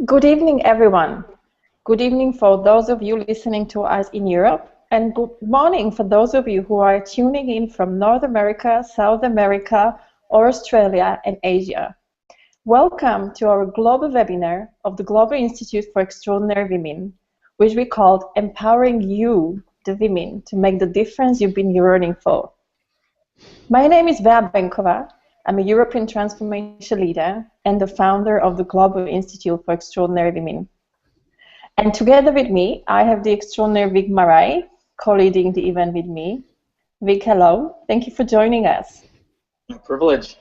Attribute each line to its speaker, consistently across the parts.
Speaker 1: Good evening, everyone. Good evening for those of you listening to us in Europe, and good morning for those of you who are tuning in from North America, South America, or Australia and Asia. Welcome to our global webinar of the Global Institute for Extraordinary Women, which we called Empowering You, the Women, to make the difference you've been yearning for. My name is Bea Benkova. I'm a European transformation leader and the founder of the Global Institute for Extraordinary Women. And together with me, I have the extraordinary Vic Marai, co-leading the event with me. Vic, hello. Thank you for joining us.
Speaker 2: My privilege.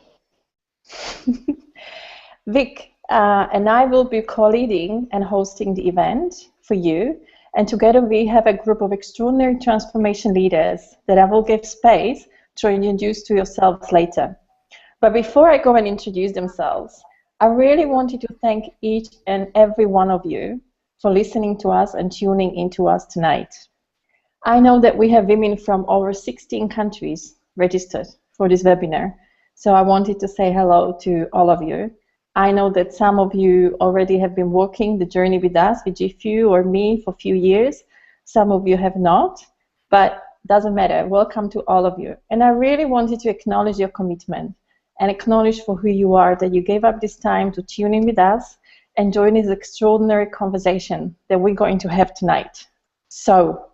Speaker 1: Vic and I will be co-leading and hosting the event for you. And together we have a group of extraordinary transformation leaders that I will give space to introduce to yourselves later. But before I go and introduce themselves, I really wanted to thank each and every one of you for listening to us and tuning into us tonight. I know that we have women from over 16 countries registered for this webinar, so I wanted to say hello to all of you. I know that some of you already have been walking the journey with us, with GIFEW or me, for a few years. Some of you have not, but doesn't matter. Welcome to all of you. And I really wanted to acknowledge your commitment and acknowledge for who you are, that you gave up this time to tune in with us and join this extraordinary conversation that we're going to have tonight. So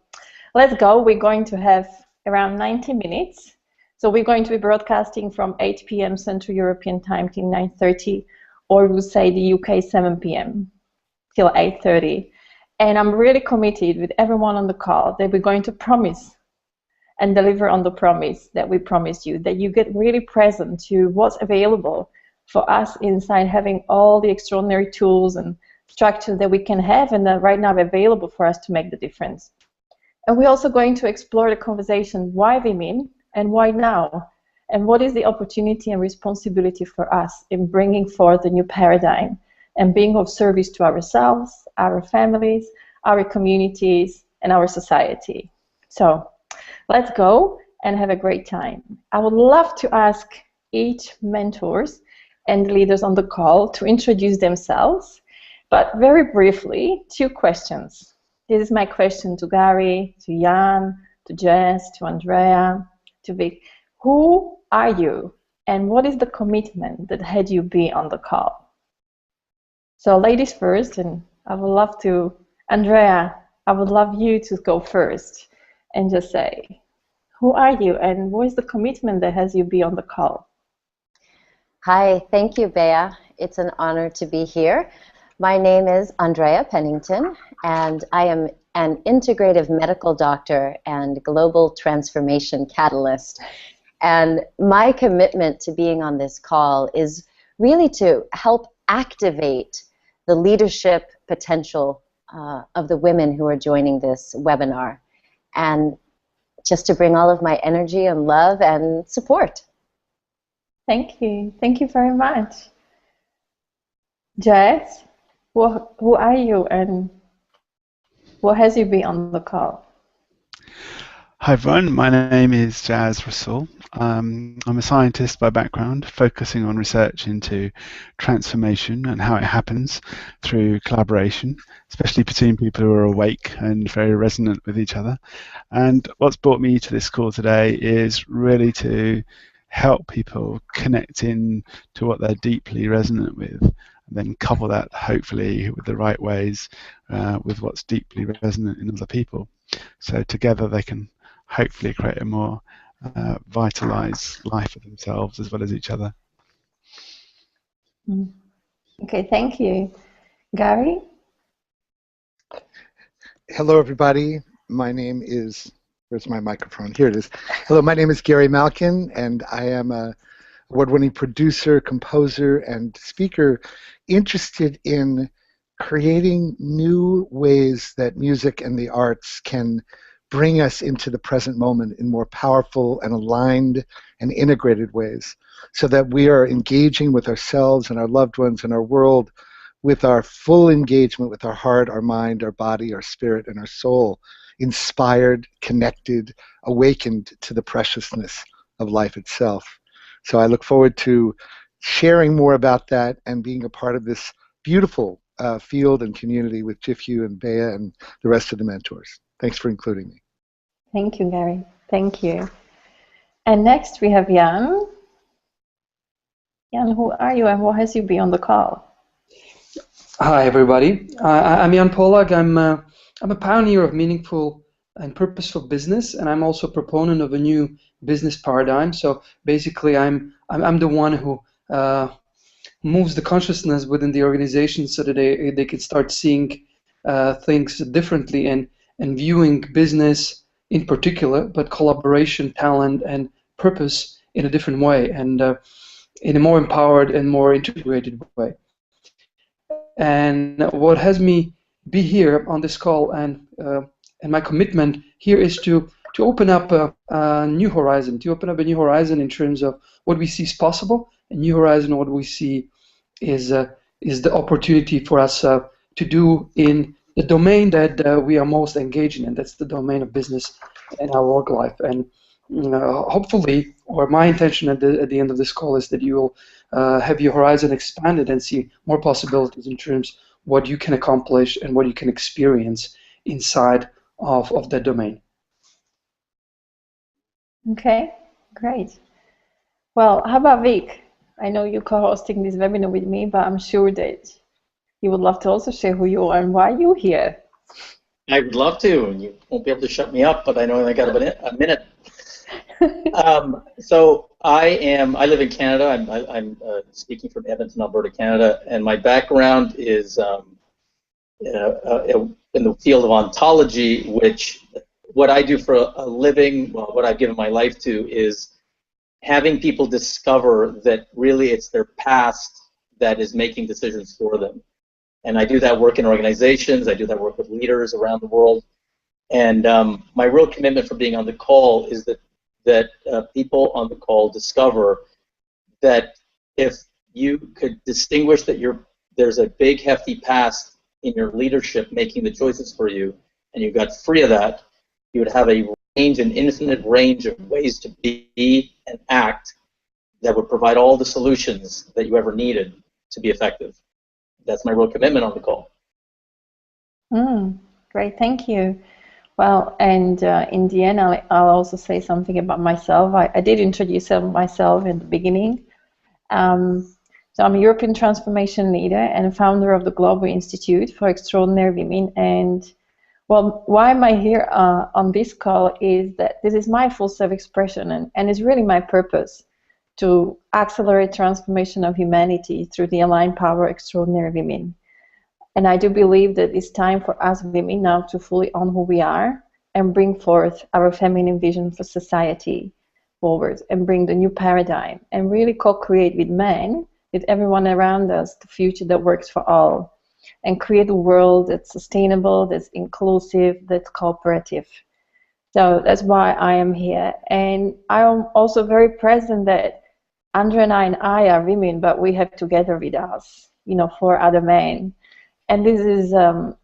Speaker 1: let's go. We're going to have around 90 minutes. So we're going to be broadcasting from 8 p.m. Central European Time till 9:30, or we'll say the UK 7 p.m. till 8:30. And I'm really committed with everyone on the call that we're going to promise and deliver on the promise that we promised you, that you get really present to what's available for us inside, having all the extraordinary tools and structure that we can have and that right now are available for us to make the difference. And we're also going to explore the conversation, why women and why now? And what is the opportunity and responsibility for us in bringing forth a new paradigm and being of service to ourselves, our families, our communities, and our society. So let's go and have a great time. I would love to ask each mentors and leaders on the call to introduce themselves, but very briefly, 2 questions. This is my question to Gary, to Jan, to Jess, to Andrea, to Vic. Who are you, and what is the commitment that had you be on the call? So ladies first, and I would love to, Andrea, I would love you to go first and just say, who are you and what is the commitment that has you be on the call?
Speaker 3: Hi, thank you, Bea. It's an honor to be here. My name is Andrea Pennington, and I am an integrative medical doctor and global transformation catalyst. And my commitment to being on this call is really to help activate the leadership potential of the women who are joining this webinar, and just to bring all of my energy and love and support.
Speaker 1: Thank you. Thank you very much. Jess, who are you and what has you been on the call?
Speaker 4: Hi everyone, my name is Jazz Russell. I'm a scientist by background, focusing on research into transformation and how it happens through collaboration, especially between people who are awake and very resonant with each other. And what's brought me to this call today is really to help people connect in to what they're deeply resonant with, and then couple that hopefully with the right ways with what's deeply resonant in other people. So together they can hopefully create a more vitalized life for themselves as well as each other.
Speaker 1: Okay, thank you. Gary?
Speaker 5: Hello, everybody. My name is, where's my microphone? Here it is. Hello, my name is Gary Malkin, and I am a award-winning producer, composer, and speaker interested in creating new ways that music and the arts can bring us into the present moment in more powerful and aligned and integrated ways, so that we are engaging with ourselves and our loved ones and our world with our full engagement with our heart, our mind, our body, our spirit, and our soul, inspired, connected, awakened to the preciousness of life itself. So I look forward to sharing more about that and being a part of this beautiful field and community with GIFEW and Bea and the rest of the mentors. Thanks for including me.
Speaker 1: Thank you, Gary. Thank you. And next we have Jan. Jan, who are you and what has you been on the call?
Speaker 2: Hi, everybody. I'm Jan Polak. I'm a pioneer of meaningful and purposeful business, and I'm also a proponent of a new business paradigm. So basically, I'm the one who moves the consciousness within the organization so that they can start seeing things differently and viewing business in particular, but collaboration, talent, and purpose in a different way, and in a more empowered and more integrated way. And what has me be here on this call and my commitment here is to open up a new horizon, in terms of what we see is possible. A new horizon, what we see is the opportunity for us to do in the domain that we are most engaged in, and that's the domain of business and our work life. And hopefully, or my intention at the end of this call is that you will have your horizon expanded and see more possibilities in terms of what you can accomplish and what you can experience inside of that domain.
Speaker 1: Okay, great. Well, how about Vic? I know you're co-hosting this webinar with me, but I'm sure that you would love to also share who you are and why you're here.
Speaker 6: I would love to, and you won't be able to shut me up, but I know I got a minute. So I live in Canada. I'm speaking from Edmonton, Alberta, Canada, and my background is in the field of ontology, which what I do for a living, well, what I've given my life to is having people discover that really it's their past that is making decisions for them. And I do that work in organizations. I do that work with leaders around the world. And my real commitment for being on the call is that people on the call discover that if you could distinguish that there's a big, hefty past in your leadership making the choices for you, and you got free of that, you would have an infinite range of ways to be and act that would provide all the solutions that you ever needed to be effective. That's my real commitment on the call.
Speaker 1: Great, thank you. Well, and in the end, I'll also say something about myself. I did introduce myself in the beginning. So I'm a European transformation leader and founder of the Global Institute for Extraordinary Women. And well, why am I here on this call is that this is my full self-expression, and it's really my purpose to accelerate transformation of humanity through the aligned power of extraordinary women. And I do believe that it's time for us women now to fully own who we are and bring forth our feminine vision for society forward and bring the new paradigm and really co-create with men, with everyone around us, the future that works for all and create a world that's sustainable, that's inclusive, that's cooperative. So that's why I am here. And I'm also very present that Andrea and I are women, but we have together with us, 4 other men. And this is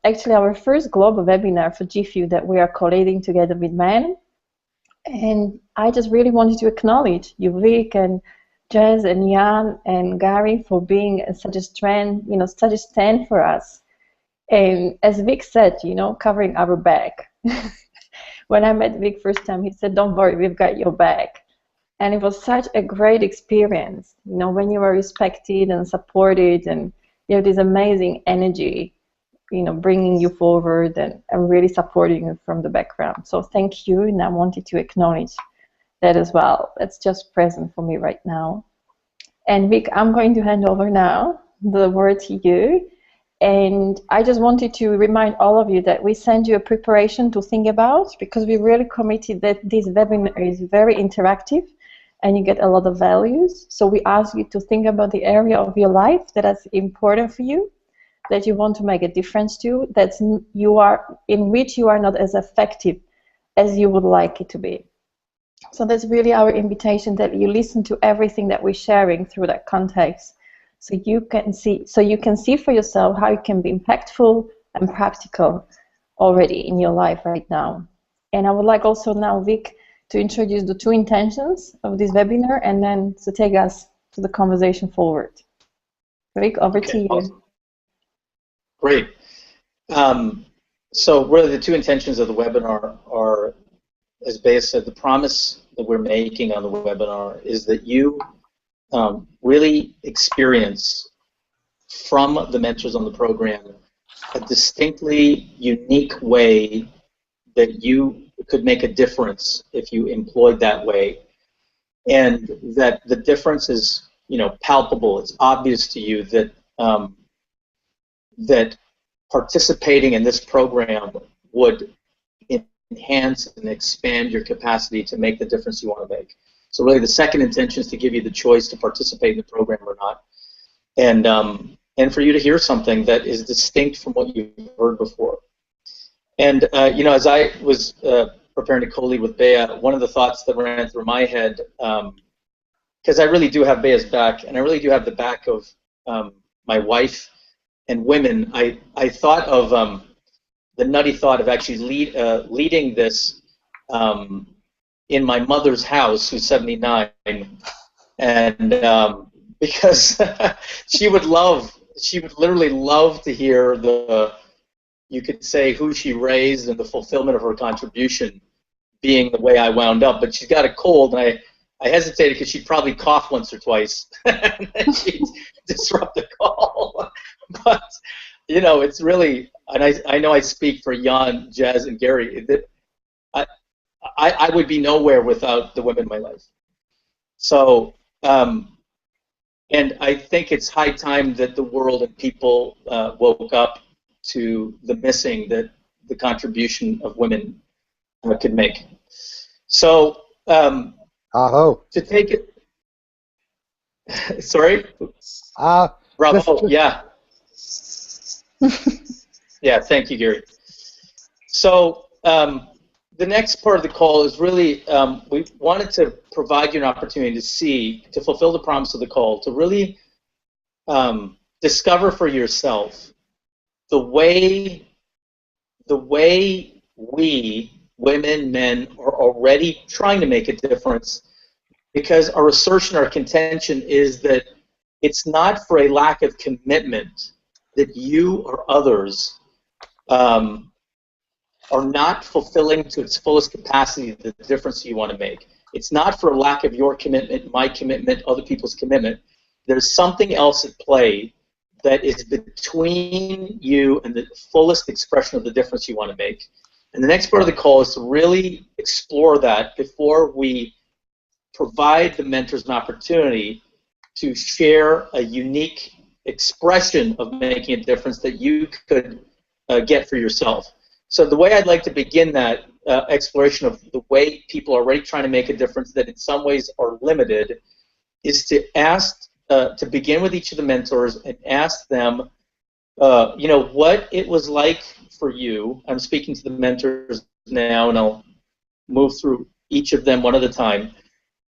Speaker 1: actually our first global webinar for GIFEW that we are collating together with men. And I just really wanted to acknowledge you, Vic, and Jez, and Jan, and Gary for being such a such a stand for us. And as Vic said, covering our back. When I met Vic first time, he said, "Don't worry, we've got your back." And it was such a great experience, when you are respected and supported, and you have this amazing energy, bringing you forward and really supporting you from the background. So thank you, and I wanted to acknowledge that as well. That's just present for me right now. And Vic, I'm going to hand over now the word to you. And I just wanted to remind all of you that we send you a preparation to think about, because we really committed that this webinar is very interactive and you get a lot of values. So we ask you to think about the area of your life that is important for you, that you want to make a difference to, in which you are not as effective as you would like it to be. So that's really our invitation, that you listen to everything that we're sharing through that context, so you can see for yourself how you can be impactful and practical already in your life right now. And I would like also now, Vic, to introduce the 2 intentions of this webinar, and then to take us to the conversation forward. Vic, over to you.
Speaker 6: Awesome. Great. So really the two intentions of the webinar are, as Bea said, the promise that we're making on the webinar is that you really experience from the mentors on the program a distinctly unique way that you could make a difference if you employed that way, and that the difference is, you know, palpable. It's obvious to you that that participating in this program would enhance and expand your capacity to make the difference you want to make. So really the second intention is to give you the choice to participate in the program or not, and for you to hear something that is distinct from what you've heard before. And you know, as I was preparing to co-lead with Bea, one of the thoughts that ran through my head, because I really do have Bea's back, and I really do have the back of my wife and women, I thought of the nutty thought of actually leading this in my mother's house, who's 79, and because she would literally love to hear you could say, who she raised and the fulfillment of her contribution being the way I wound up. But she's got a cold, and I hesitated because she'd probably cough once or twice, and then she'd disrupt the call. But, you know, it's really, and I know I speak for Jan, Jazz, and Gary, that I would be nowhere without the women in my life. So, and I think it's high time that the world and people woke up to the missing that the contribution of women could make. So, to take it, sorry? Bravo, yeah. Yeah, thank you, Gary. So, the next part of the call is really, we wanted to provide you an opportunity to fulfill the promise of the call, to really discover for yourself the way we, women, men, are already trying to make a difference, because our assertion, our contention is that it's not for a lack of commitment that you or others are not fulfilling to its fullest capacity the difference you want to make. It's not for a lack of your commitment, my commitment, other people's commitment. There's something else at play that is between you and the fullest expression of the difference you want to make. And the next part of the call is to really explore that before we provide the mentors an opportunity to share a unique expression of making a difference that you could get for yourself. So the way I'd like to begin that exploration of the way people are already trying to make a difference that in some ways are limited is to ask, to begin with each of the mentors and ask them, you know, what it was like for you. I'm speaking to the mentors now, and I'll move through each of them one at a time.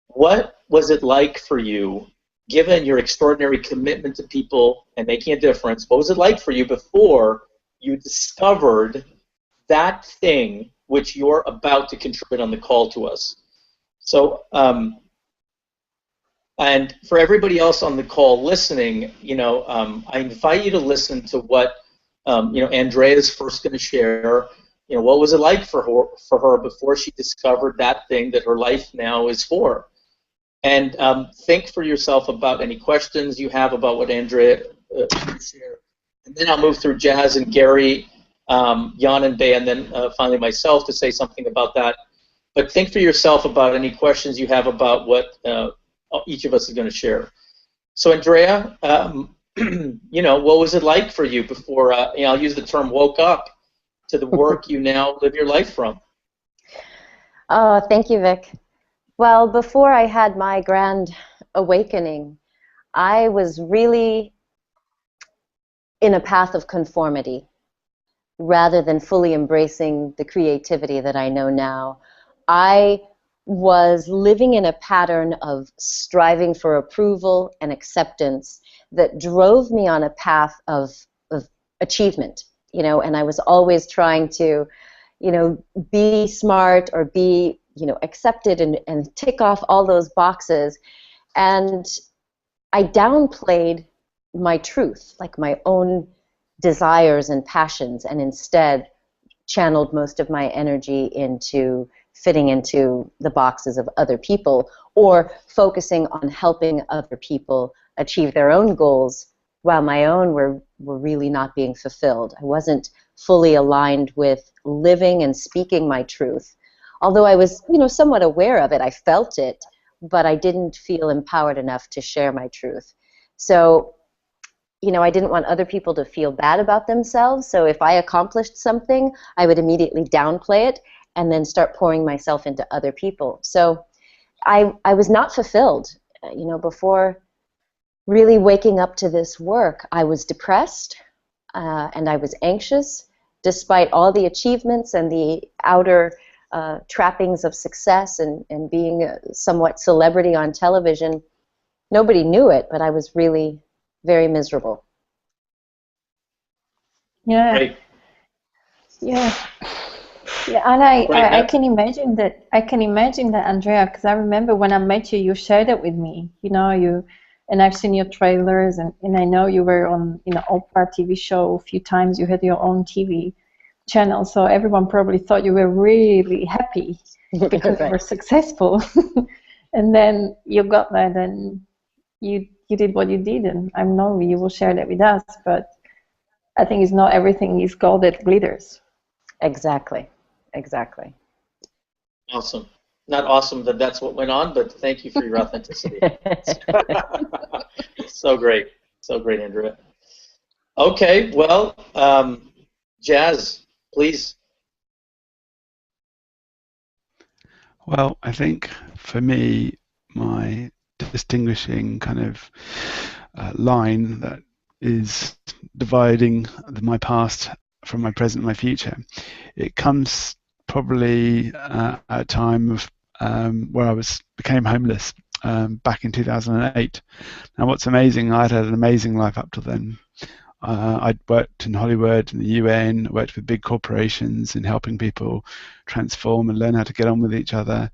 Speaker 6: What was it like for you, given your extraordinary commitment to people and making a difference? What was it like for you before you discovered that thing which you're about to contribute on the call to us? So, and for everybody else on the call listening, you know, I invite you to listen to what, you know, Andrea is first going to share. You know, what was it like for her before she discovered that thing that her life now is for? And think for yourself about any questions you have about what Andrea shared. And then I'll move through Jazz and Gary, Jan and Bea, and then finally myself to say something about that. But think for yourself about any questions you have about what each of us is going to share. So Andrea, you know, what was it like for you before, you know, I'll use the term woke up to the work you now live your life from?
Speaker 3: Oh, thank you, Vic. Well, before I had my grand awakening, I was really in a path of conformity rather than fully embracing the creativity that I know now. I was living in a pattern of striving for approval and acceptance that drove me on a path of achievement, you know, and I was always trying to, you know, be smart or be, you know, accepted and tick off all those boxes. And I downplayed my truth, like my own desires and passions, and instead channeled most of my energy into fitting into the boxes of other people, or focusing on helping other people achieve their own goals while my own were really not being fulfilled. I wasn't fully aligned with living and speaking my truth. Although I was, somewhat aware of it, I felt it, but I didn't feel empowered enough to share my truth. So, I didn't want other people to feel bad about themselves, so if I accomplished something, I would immediately downplay it and then start pouring myself into other people. So I was not fulfilled. Before really waking up to this work, I was depressed and I was anxious, despite all the achievements and the outer trappings of success and being a somewhat celebrity on television. Nobody knew it, but I was really very miserable.
Speaker 1: Yeah.
Speaker 6: Great.
Speaker 1: Yeah. Yeah, and I can imagine that. Andrea, because I remember when I met you, you shared it with me. And I've seen your trailers, and I know you were on Oprah TV show a few times. You had your own TV channel, so everyone probably thought you were really happy because you were successful. And then you got that, and you did what you did, and I know you will share that with us. But I think it's not everything is gold that glitters.
Speaker 3: Exactly.
Speaker 6: Awesome. Not awesome that that's what went on, but thank you for your authenticity. So great, Andrea. Okay, well, Jazz, please.
Speaker 4: Well, I think for me, my distinguishing kind of line that is dividing my past from my present and my future, it comes probably at a time of where I became homeless back in 2008. Now, what's amazing, I'd had an amazing life up till then. I'd worked in Hollywood, in the UN, worked with big corporations in helping people transform and learn how to get on with each other.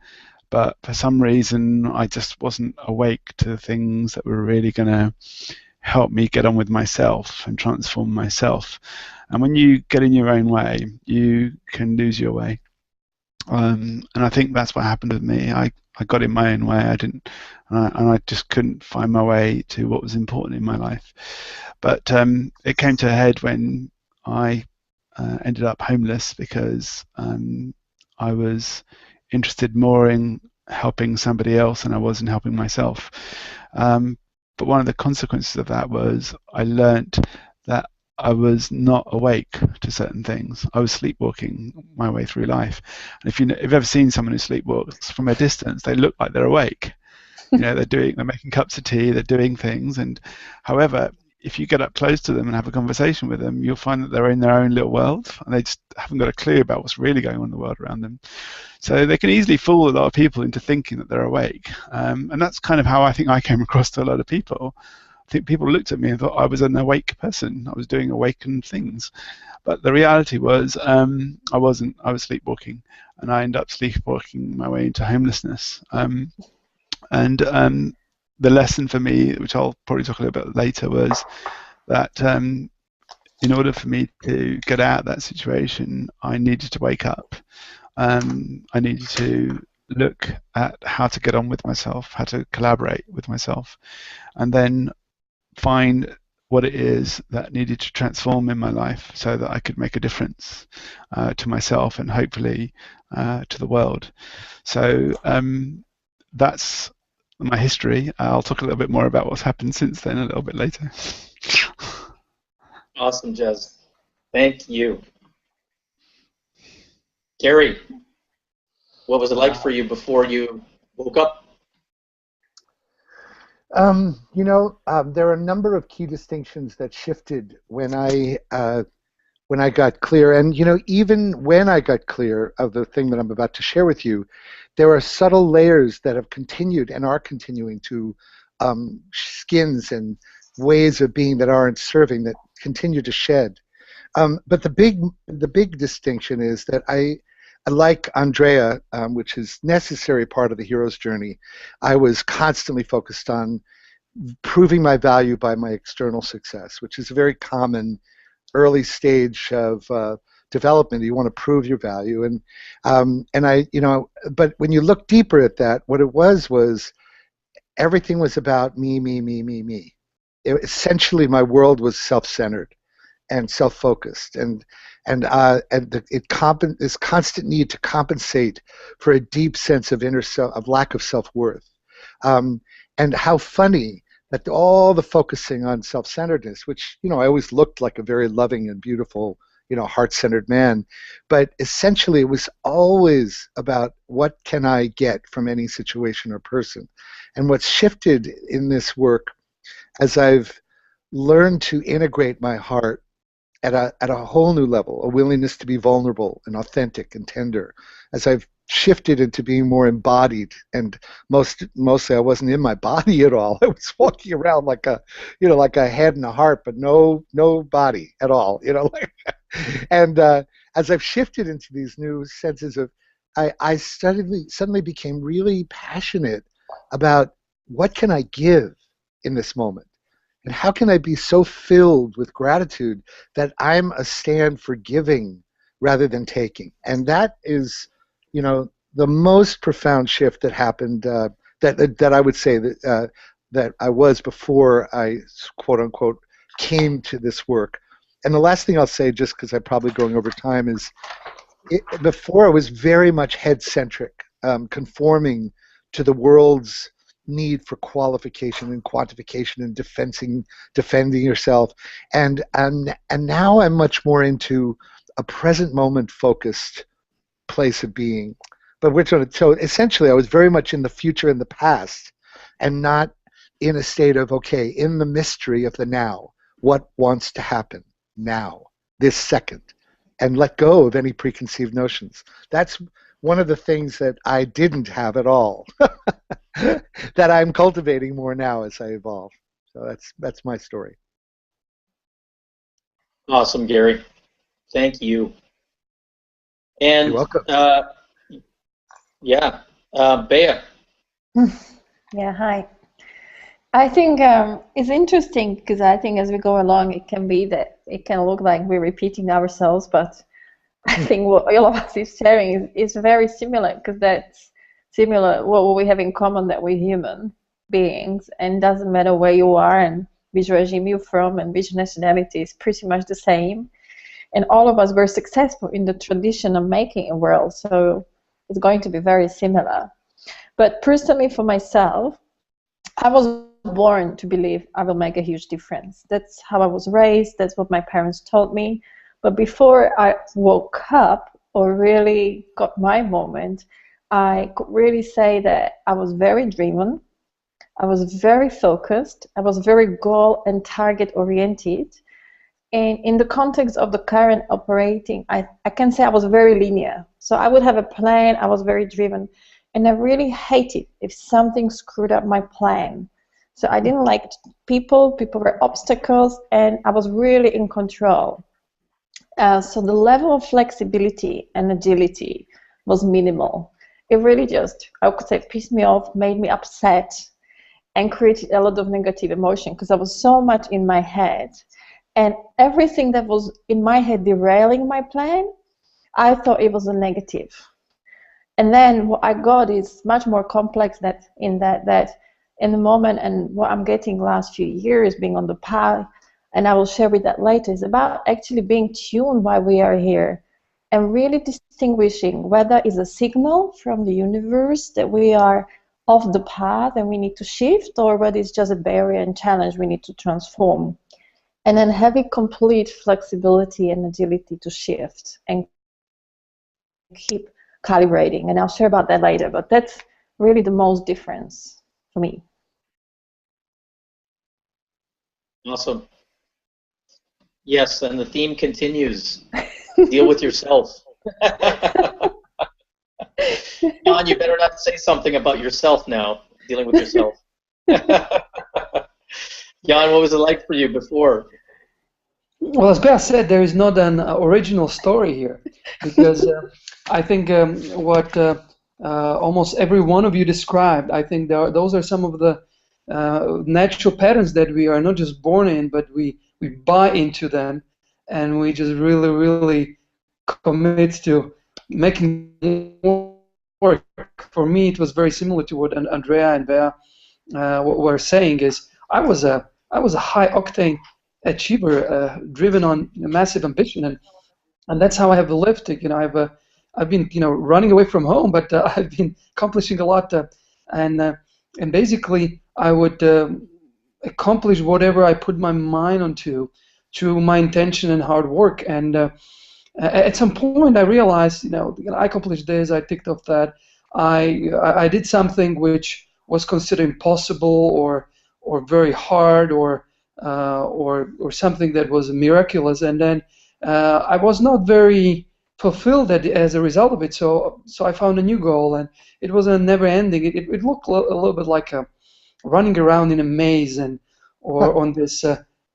Speaker 4: But for some reason, I just wasn't awake to things that were really going to help me get on with myself and transform myself. And when you get in your own way, you can lose your way. And I think that's what happened with me. I got in my own way. And I just couldn't find my way to what was important in my life. But it came to a head when I ended up homeless because I was interested more in helping somebody else than I was in helping myself. But one of the consequences of that was I learnt that I was not awake to certain things. I was sleepwalking my way through life. And if you've ever seen someone who sleepwalks from a distance, they look like they're awake. They're making cups of tea, they're doing things. And however, if you get up close to them and have a conversation with them, you'll find that they're in their own little world and they just haven't got a clue about what's really going on in the world around them. So they can easily fool a lot of people into thinking that they're awake. And that's kind of how I think I came across to a lot of people. I think people looked at me and thought I was an awake person. I was doing awakened things. But the reality was I wasn't. I was sleepwalking. And I ended up sleepwalking my way into homelessness. The lesson for me, which I'll probably talk a little bit later, was that in order for me to get out of that situation, I needed to wake up. I needed to look at how to get on with myself, how to collaborate with myself, and then find what it is that needed to transform in my life so that I could make a difference to myself and hopefully to the world. So that's my history. I'll talk a little bit more about what's happened since then a little bit later.
Speaker 6: Awesome, Jez. Thank you. Gary, what was it like for you before you woke up?
Speaker 5: There are a number of key distinctions that shifted when I got clear. And, even when I got clear of the thing that I'm about to share with you, there are subtle layers that have continued and are continuing to skins and ways of being that aren't serving, that continue to shed. But the big distinction is that I like Andrea, which is necessary part of the hero's journey. I was constantly focused on proving my value by my external success, which is a very common early stage of development. You want to prove your value, and I, but when you look deeper at that, what it was everything was about me, me, me, me, me. Essentially, my world was self-centered and self-focused, this constant need to compensate for a deep sense of of lack of self-worth, and how funny that all the focusing on self-centeredness, which I always looked like a very loving and beautiful, heart-centered man, but essentially it was always about what can I get from any situation or person. And what's shifted in this work, as I've learned to integrate my heart at a whole new level, a willingness to be vulnerable and authentic and tender, as I've shifted into being more embodied, and mostly I wasn't in my body at all. I was walking around like a head and a heart, but no body at all, and as I've shifted into these new senses of, I suddenly became really passionate about what can I give in this moment. And how can I be so filled with gratitude that I'm a stand for giving rather than taking? And that is, the most profound shift that happened, that I would say that I was before I, quote unquote, came to this work. And the last thing I'll say, just because I'm probably going over time, is before I was very much head-centric, conforming to the world's need for qualification and quantification and defending yourself, and now I'm much more into a present moment focused place of being. But so essentially I was very much in the future and the past, and not in a state of, okay, in the mystery of the now, what wants to happen now, this second, and let go of any preconceived notions. That's one of the things that I didn't have at all, that I'm cultivating more now as I evolve. So that's my story.
Speaker 6: Awesome, Gary. Thank you. And
Speaker 5: you're welcome.
Speaker 6: Yeah, Bea.
Speaker 1: Yeah, hi. I think it's interesting because I think as we go along, it can be that it can look like we're repeating ourselves, but I think what all of us is sharing is very similar, because that's similar. What we have in common, that we're human beings, and doesn't matter where you are and which regime you're from and which nationality, is pretty much the same. And all of us were successful in the tradition of making a world, so it's going to be very similar. But personally, for myself, I was born to believe I will make a huge difference. That's how I was raised. That's what my parents told me. But before I woke up or really got my moment, I could really say that I was very driven. I was very focused. I was very goal and target oriented. And in the context of the current operating, I can say I was very linear. So I would have a plan. I was very driven. And I really hated if something screwed up my plan. So I didn't like people. People were obstacles, and I was really in control. So the level of flexibility and agility was minimal. It really just, I could say, pissed me off, made me upset, and created a lot of negative emotion, because I was so much in my head. And everything that was in my head derailing my plan, I thought it was a negative. And then what I got is much more complex, that in the moment, and what I'm getting last few years being on the path, and I will share with that later, is about actually being tuned while we are here and really distinguishing whether it's a signal from the universe that we are off the path and we need to shift, or whether it's just a barrier and challenge we need to transform. And then having complete flexibility and agility to shift and keep calibrating. And I'll share about that later, but that's really the most difference for me.
Speaker 6: Awesome. Yes, and the theme continues. Deal with yourself. Jan, you better not say something about yourself now, dealing with yourself. Jan, what was it like for you before?
Speaker 2: Well, as Bea said, there is not an original story here, because I think what almost every one of you described, I think those are some of the natural patterns that we are not just born in, but we buy into them, and we just really commit to making work. For me, it was very similar to what Andrea and Bea were saying. Is I was a high octane achiever, driven on massive ambition, and that's how I have lived. I've been running away from home, but I've been accomplishing a lot, and basically I would accomplish whatever I put my mind onto through my intention and hard work. And at some point I realized, I accomplished this, I ticked off that, I did something which was considered impossible or very hard or something that was miraculous, and then I was not very fulfilled as a result of it. So I found a new goal, and it was a never ending. It looked a little bit like running around in a maze or on this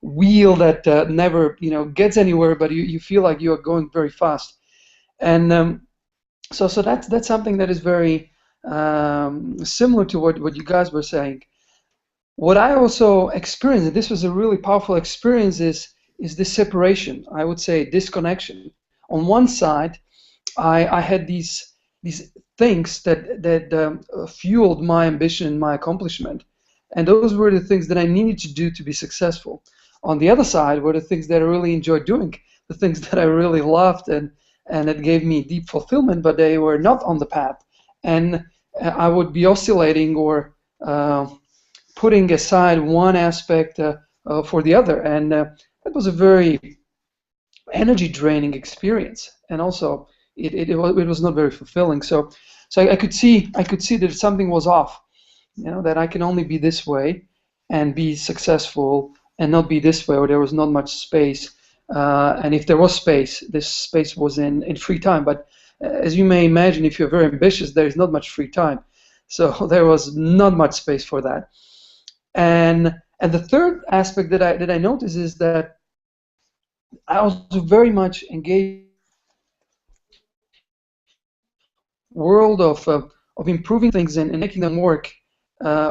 Speaker 2: wheel that never gets anywhere, but you feel like you are going very fast. And so that's something that is very similar to what you guys were saying. What I also experienced, and this was a really powerful experience, is this separation. I would say disconnection. On one side, I had these things that fueled my ambition, my accomplishment, and those were the things that I needed to do to be successful. On the other side were the things that I really enjoyed doing, the things that I really loved, and it gave me deep fulfillment, but they were not on the path. And I would be oscillating or putting aside one aspect for the other, and that was a very energy draining experience, and also it was not very fulfilling. So I could see that something was off, that I can only be this way and be successful, and not be this way, or there was not much space. And if there was space, this space was in free time. But as you may imagine, if you're very ambitious, there is not much free time. So there was not much space for that. And the third aspect that I noticed is that I was very much engaged world of improving things and making them work,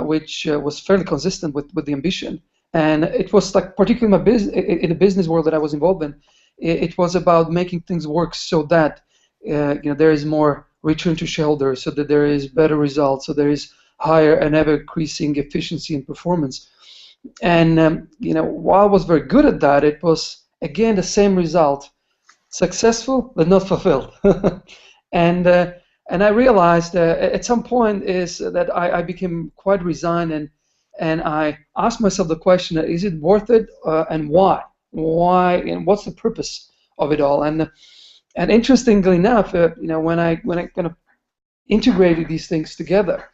Speaker 2: which was fairly consistent with the ambition. And it was like, particularly in the business world that I was involved in, it was about making things work so that there is more return to shareholders, so that there is better results, so there is higher and ever increasing efficiency and performance. And while I was very good at that, it was again the same result: successful but not fulfilled. And I realized at some point is that I became quite resigned, and I asked myself the question: is it worth it, and why? Why, and what's the purpose of it all? And interestingly enough, when I kind of integrated these things together,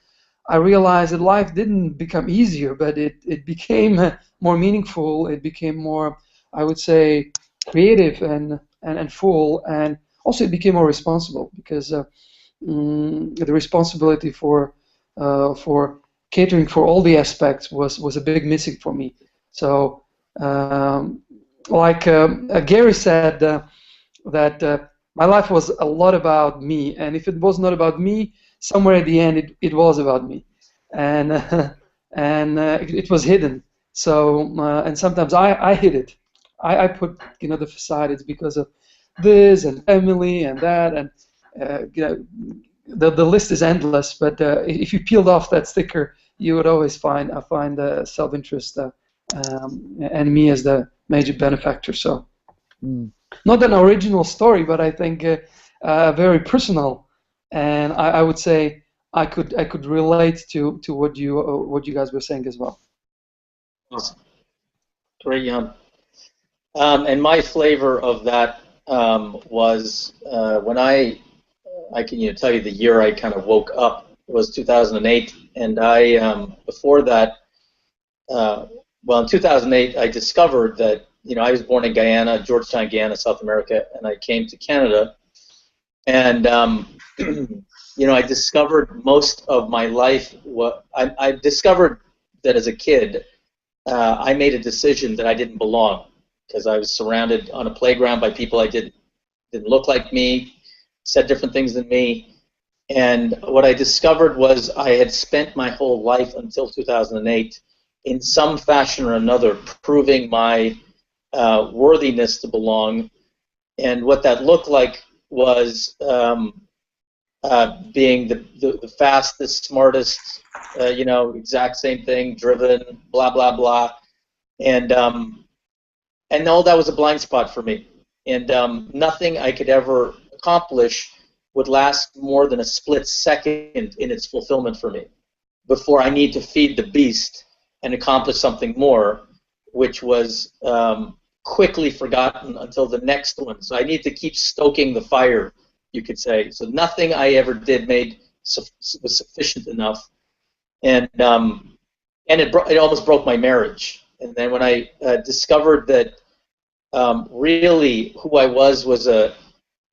Speaker 2: I realized that life didn't become easier, but it became more meaningful. It became more, I would say, creative and full, and also it became more responsible, because the responsibility for catering for all the aspects was a big missing for me. So, like Gary said, that my life was a lot about me, and if it was not about me, somewhere at the end it was about me, and it was hidden. So and sometimes I hid it. I put the facade. It's because of this and family and that, and the list is endless. But if you peeled off that sticker, you would always find self-interest and me as the major benefactor. So not an original story, but I think very personal. And I would say I could relate to what you guys were saying as well.
Speaker 6: Awesome. Great, Jan. And my flavor of that was when I can tell you the year I kind of woke up. It was 2008, and I before that, well, in 2008 I discovered that I was born in Guyana, Georgetown, Guyana, South America, and I came to Canada, and I discovered most of my life. I discovered that as a kid, I made a decision that I didn't belong, because I was surrounded on a playground by people I didn't look like me, said different things than me, and what I discovered was I had spent my whole life until 2008 in some fashion or another proving my worthiness to belong. And what that looked like was being the fastest, smartest, exact same thing, driven, blah, blah, blah. And all that was a blind spot for me. And nothing I could ever accomplish would last more than a split second in its fulfillment for me before I need to feed the beast and accomplish something more, which was quickly forgotten until the next one. So I need to keep stoking the fire, you could say. So nothing I ever did was sufficient enough, and it almost broke my marriage. And then when I discovered that really who I was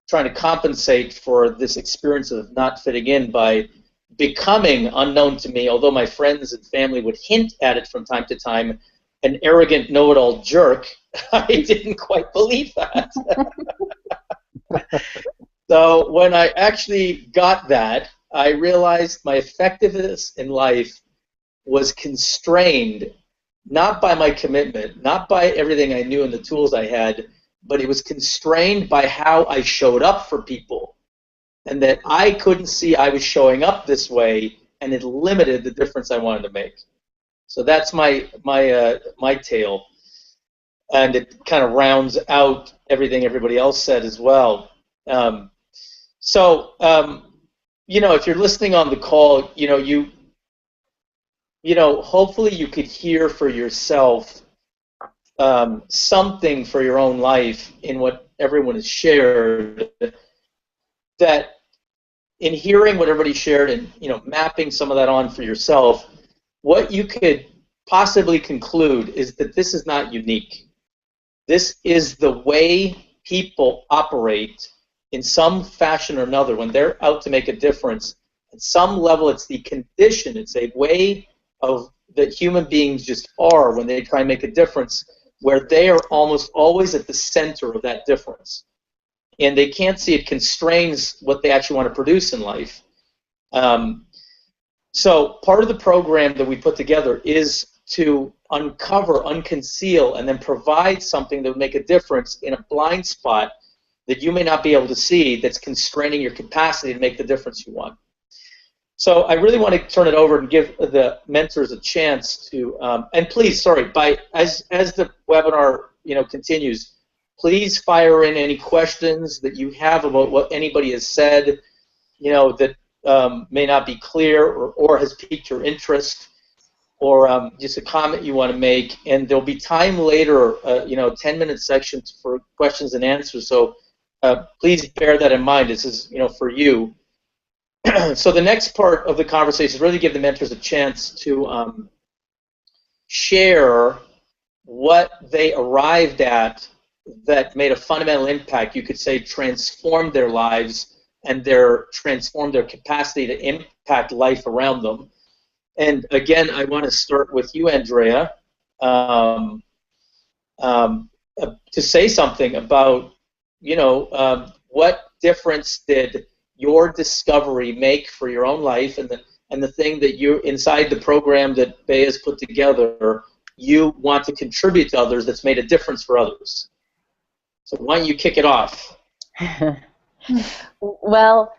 Speaker 6: trying to compensate for this experience of not fitting in by becoming, unknown to me, although my friends and family would hint at it from time to time, an arrogant know-it-all jerk, I didn't quite believe that. So when I actually got that, I realized my effectiveness in life was constrained not by my commitment, not by everything I knew and the tools I had, but it was constrained by how I showed up for people, and that I couldn't see I was showing up this way, and it limited the difference I wanted to make. So that's my tale, and it kind of rounds out everything everybody else said as well. If you're listening on the call, hopefully you could hear for yourself something for your own life in what everyone has shared, that in hearing what everybody shared and mapping some of that on for yourself, what you could possibly conclude is that this is not unique. This is the way people operate in some fashion or another when they're out to make a difference. At some level, it's the condition, it's a way of that human beings just are when they try and make a difference, where they are almost always at the center of that difference. And they can't see it constrains what they actually want to produce in life. So part of the program that we put together is to uncover, unconceal, and then provide something that would make a difference in a blind spot that you may not be able to see that's constraining your capacity to make the difference you want. So I really want to turn it over and give the mentors a chance to, and please, as the webinar continues, please fire in any questions that you have about what anybody has said, that may not be clear or has piqued your interest, or just a comment you want to make. And there'll be time later, 10-minute section for questions and answers. So please bear that in mind. This is, for you. So the next part of the conversation is really give the mentors a chance to share what they arrived at that made a fundamental impact. You could say transformed their lives and transformed their capacity to impact life around them. And again, I want to start with you, Andrea, to say something about, what difference did your discovery make for your own life, and the thing that you, inside the program that Bea has put together, you want to contribute to others that's made a difference for others. So why don't you kick it off?
Speaker 3: Well,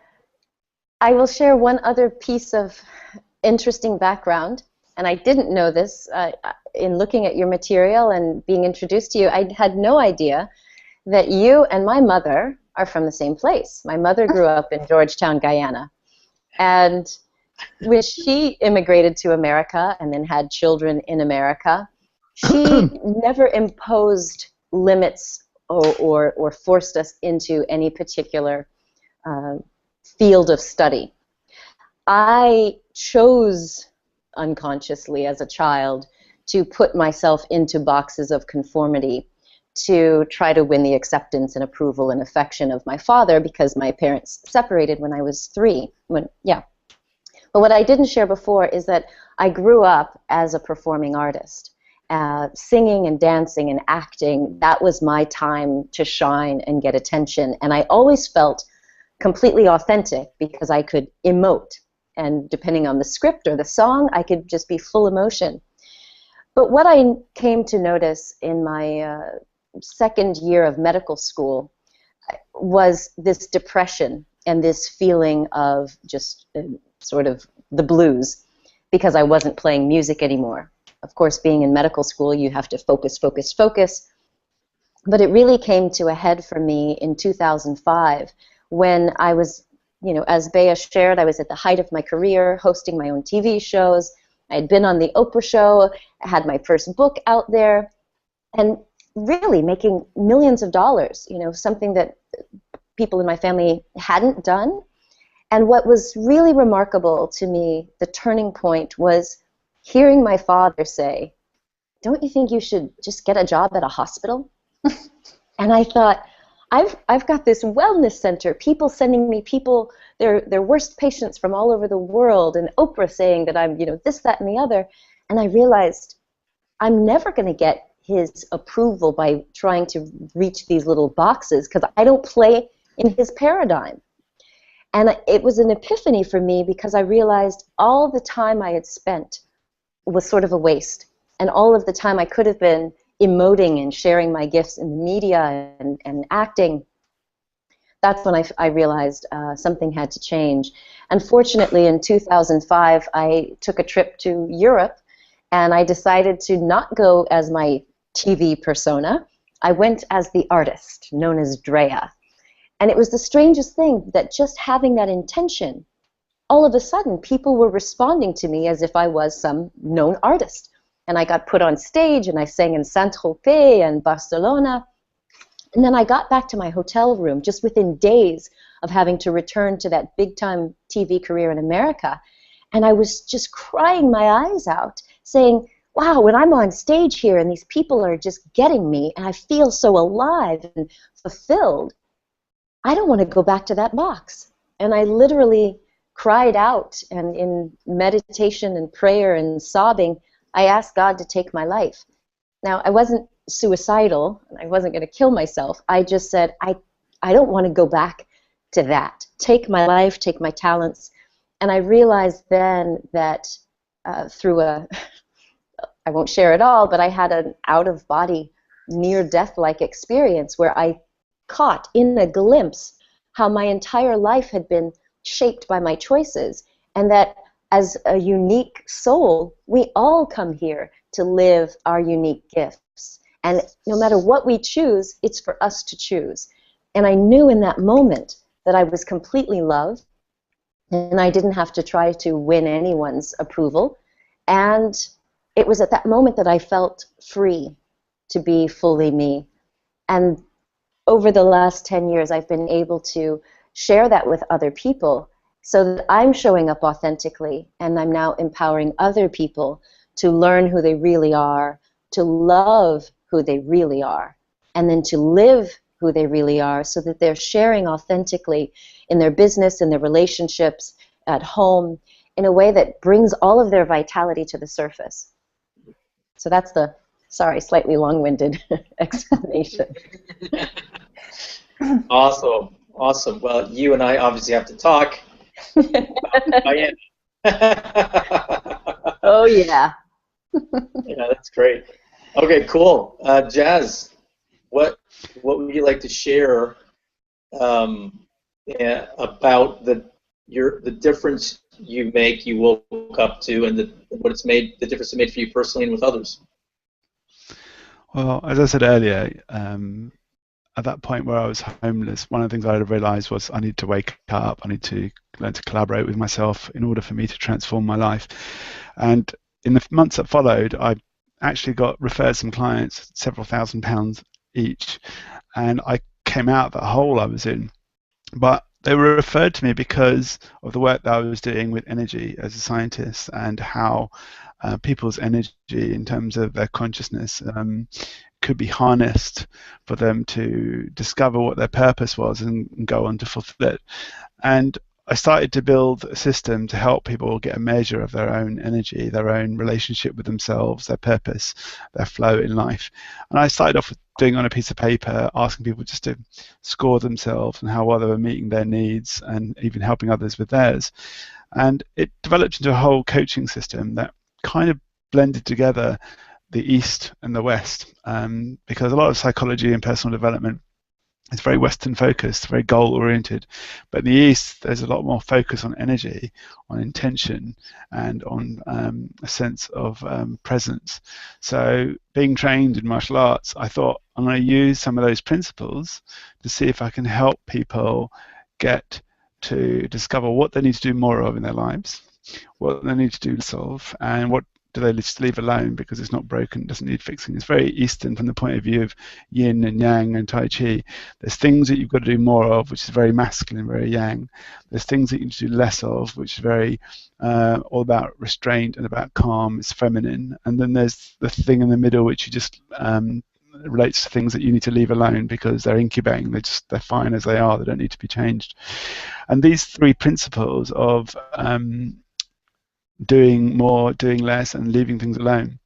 Speaker 3: I will share one other piece of interesting background, and I didn't know this in looking at your material and being introduced to you. I had no idea that you and my mother are from the same place. My mother grew up in Georgetown, Guyana, and when she immigrated to America and then had children in America, she never imposed limits or forced us into any particular field of study. I chose unconsciously as a child to put myself into boxes of conformity to try to win the acceptance and approval and affection of my father, because my parents separated when I was 3. But what I didn't share before is that I grew up as a performing artist. Singing and dancing and acting, that was my time to shine and get attention. And I always felt completely authentic because I could emote. And depending on the script or the song, I could just be full emotion. But what I came to notice in my second year of medical school was this depression and this feeling of just sort of the blues because I wasn't playing music anymore. Of course, being in medical school, you have to focus, focus, focus. But it really came to a head for me in 2005 when I was, you know, as Bea shared, I was at the height of my career, hosting my own TV shows. I had been on the Oprah show, I had my first book out there, and really making millions of dollars, you know, something that people in my family hadn't done. And what was really remarkable to me, the turning point, was hearing my father say, "Don't you think you should just get a job at a hospital?" And I thought, I've got this wellness center, people sending me people, their worst patients from all over the world, and Oprah saying that I'm, you know, this, that, and the other. And I realized I'm never going to get his approval by trying to reach these little boxes because I don't play in his paradigm. And it was an epiphany for me because I realized all the time I had spent was sort of a waste. And all of the time I could have been emoting and sharing my gifts in the media and acting, that's when I realized something had to change. Unfortunately, in 2005, I took a trip to Europe, and I decided to not go as my TV persona. I went as the artist, known as Drea. And it was the strangest thing that just having that intention, all of a sudden, people were responding to me as if I was some known artist. And I got put on stage, and I sang in Saint-Tropez and Barcelona. And then I got back to my hotel room just within days of having to return to that big-time TV career in America. And I was just crying my eyes out, saying, wow, when I'm on stage here and these people are just getting me, and I feel so alive and fulfilled, I don't want to go back to that box. And I literally cried out, and in meditation and prayer and sobbing, I asked God to take my life. Now, I wasn't suicidal, and I wasn't going to kill myself. I just said, I don't want to go back to that. Take my life, take my talents. And I realized then that through I won't share it all, but I had an out-of-body, near-death-like experience where I caught in a glimpse how my entire life had been shaped by my choices, and that as a unique soul, we all come here to live our unique gifts. And no matter what we choose, it's for us to choose. And I knew in that moment that I was completely loved, and I didn't have to try to win anyone's approval. And it was at that moment that I felt free to be fully me. And over the last 10 years, I've been able to share that with other people so that I'm showing up authentically, and I'm now empowering other people to learn who they really are, to love who they really are, and then to live who they really are so that they're sharing authentically in their business, in their relationships, at home, in a way that brings all of their vitality to the surface. So that's the, sorry, slightly long-winded explanation.
Speaker 6: Awesome, awesome. Well, you and I obviously have to talk.
Speaker 3: Oh, yeah.
Speaker 6: Yeah, that's great. Okay, cool. Jazz, what would you like to share about the difference you make, you woke up to, and the difference it made for you personally and with others?
Speaker 4: Well, as I said earlier, at that point where I was homeless, one of the things I realized was I need to wake up, I need to learn to collaborate with myself in order for me to transform my life. And in the months that followed, I actually got referred some clients, several £1,000s each, and I came out of that hole I was in. But they were referred to me because of the work that I was doing with energy as a scientist, and how people's energy in terms of their consciousness could be harnessed for them to discover what their purpose was and go on to fulfill it. And I started to build a system to help people get a measure of their own energy, their own relationship with themselves, their purpose, their flow in life. And I started off with doing on a piece of paper, asking people just to score themselves and how well they were meeting their needs and even helping others with theirs. And it developed into a whole coaching system that kind of blended together the East and the West, because a lot of psychology and personal development is very Western focused, very goal oriented, but in the East there's a lot more focus on energy, on intention, and on a sense of presence. So being trained in martial arts, I thought I'm going to use some of those principles to see if I can help people get to discover what they need to do more of in their lives, what they need to do less of, and what do they just leave alone because it's not broken, doesn't need fixing. It's very Eastern from the point of view of yin and yang and tai chi. There's things that you've got to do more of, which is very masculine, very yang. There's things that you need to do less of, which is very all about restraint and about calm, it's feminine. And then there's the thing in the middle, which you just relates to things that you need to leave alone because they're incubating, they're fine as they are, they don't need to be changed. And these three principles of doing more, doing less, and leaving things alone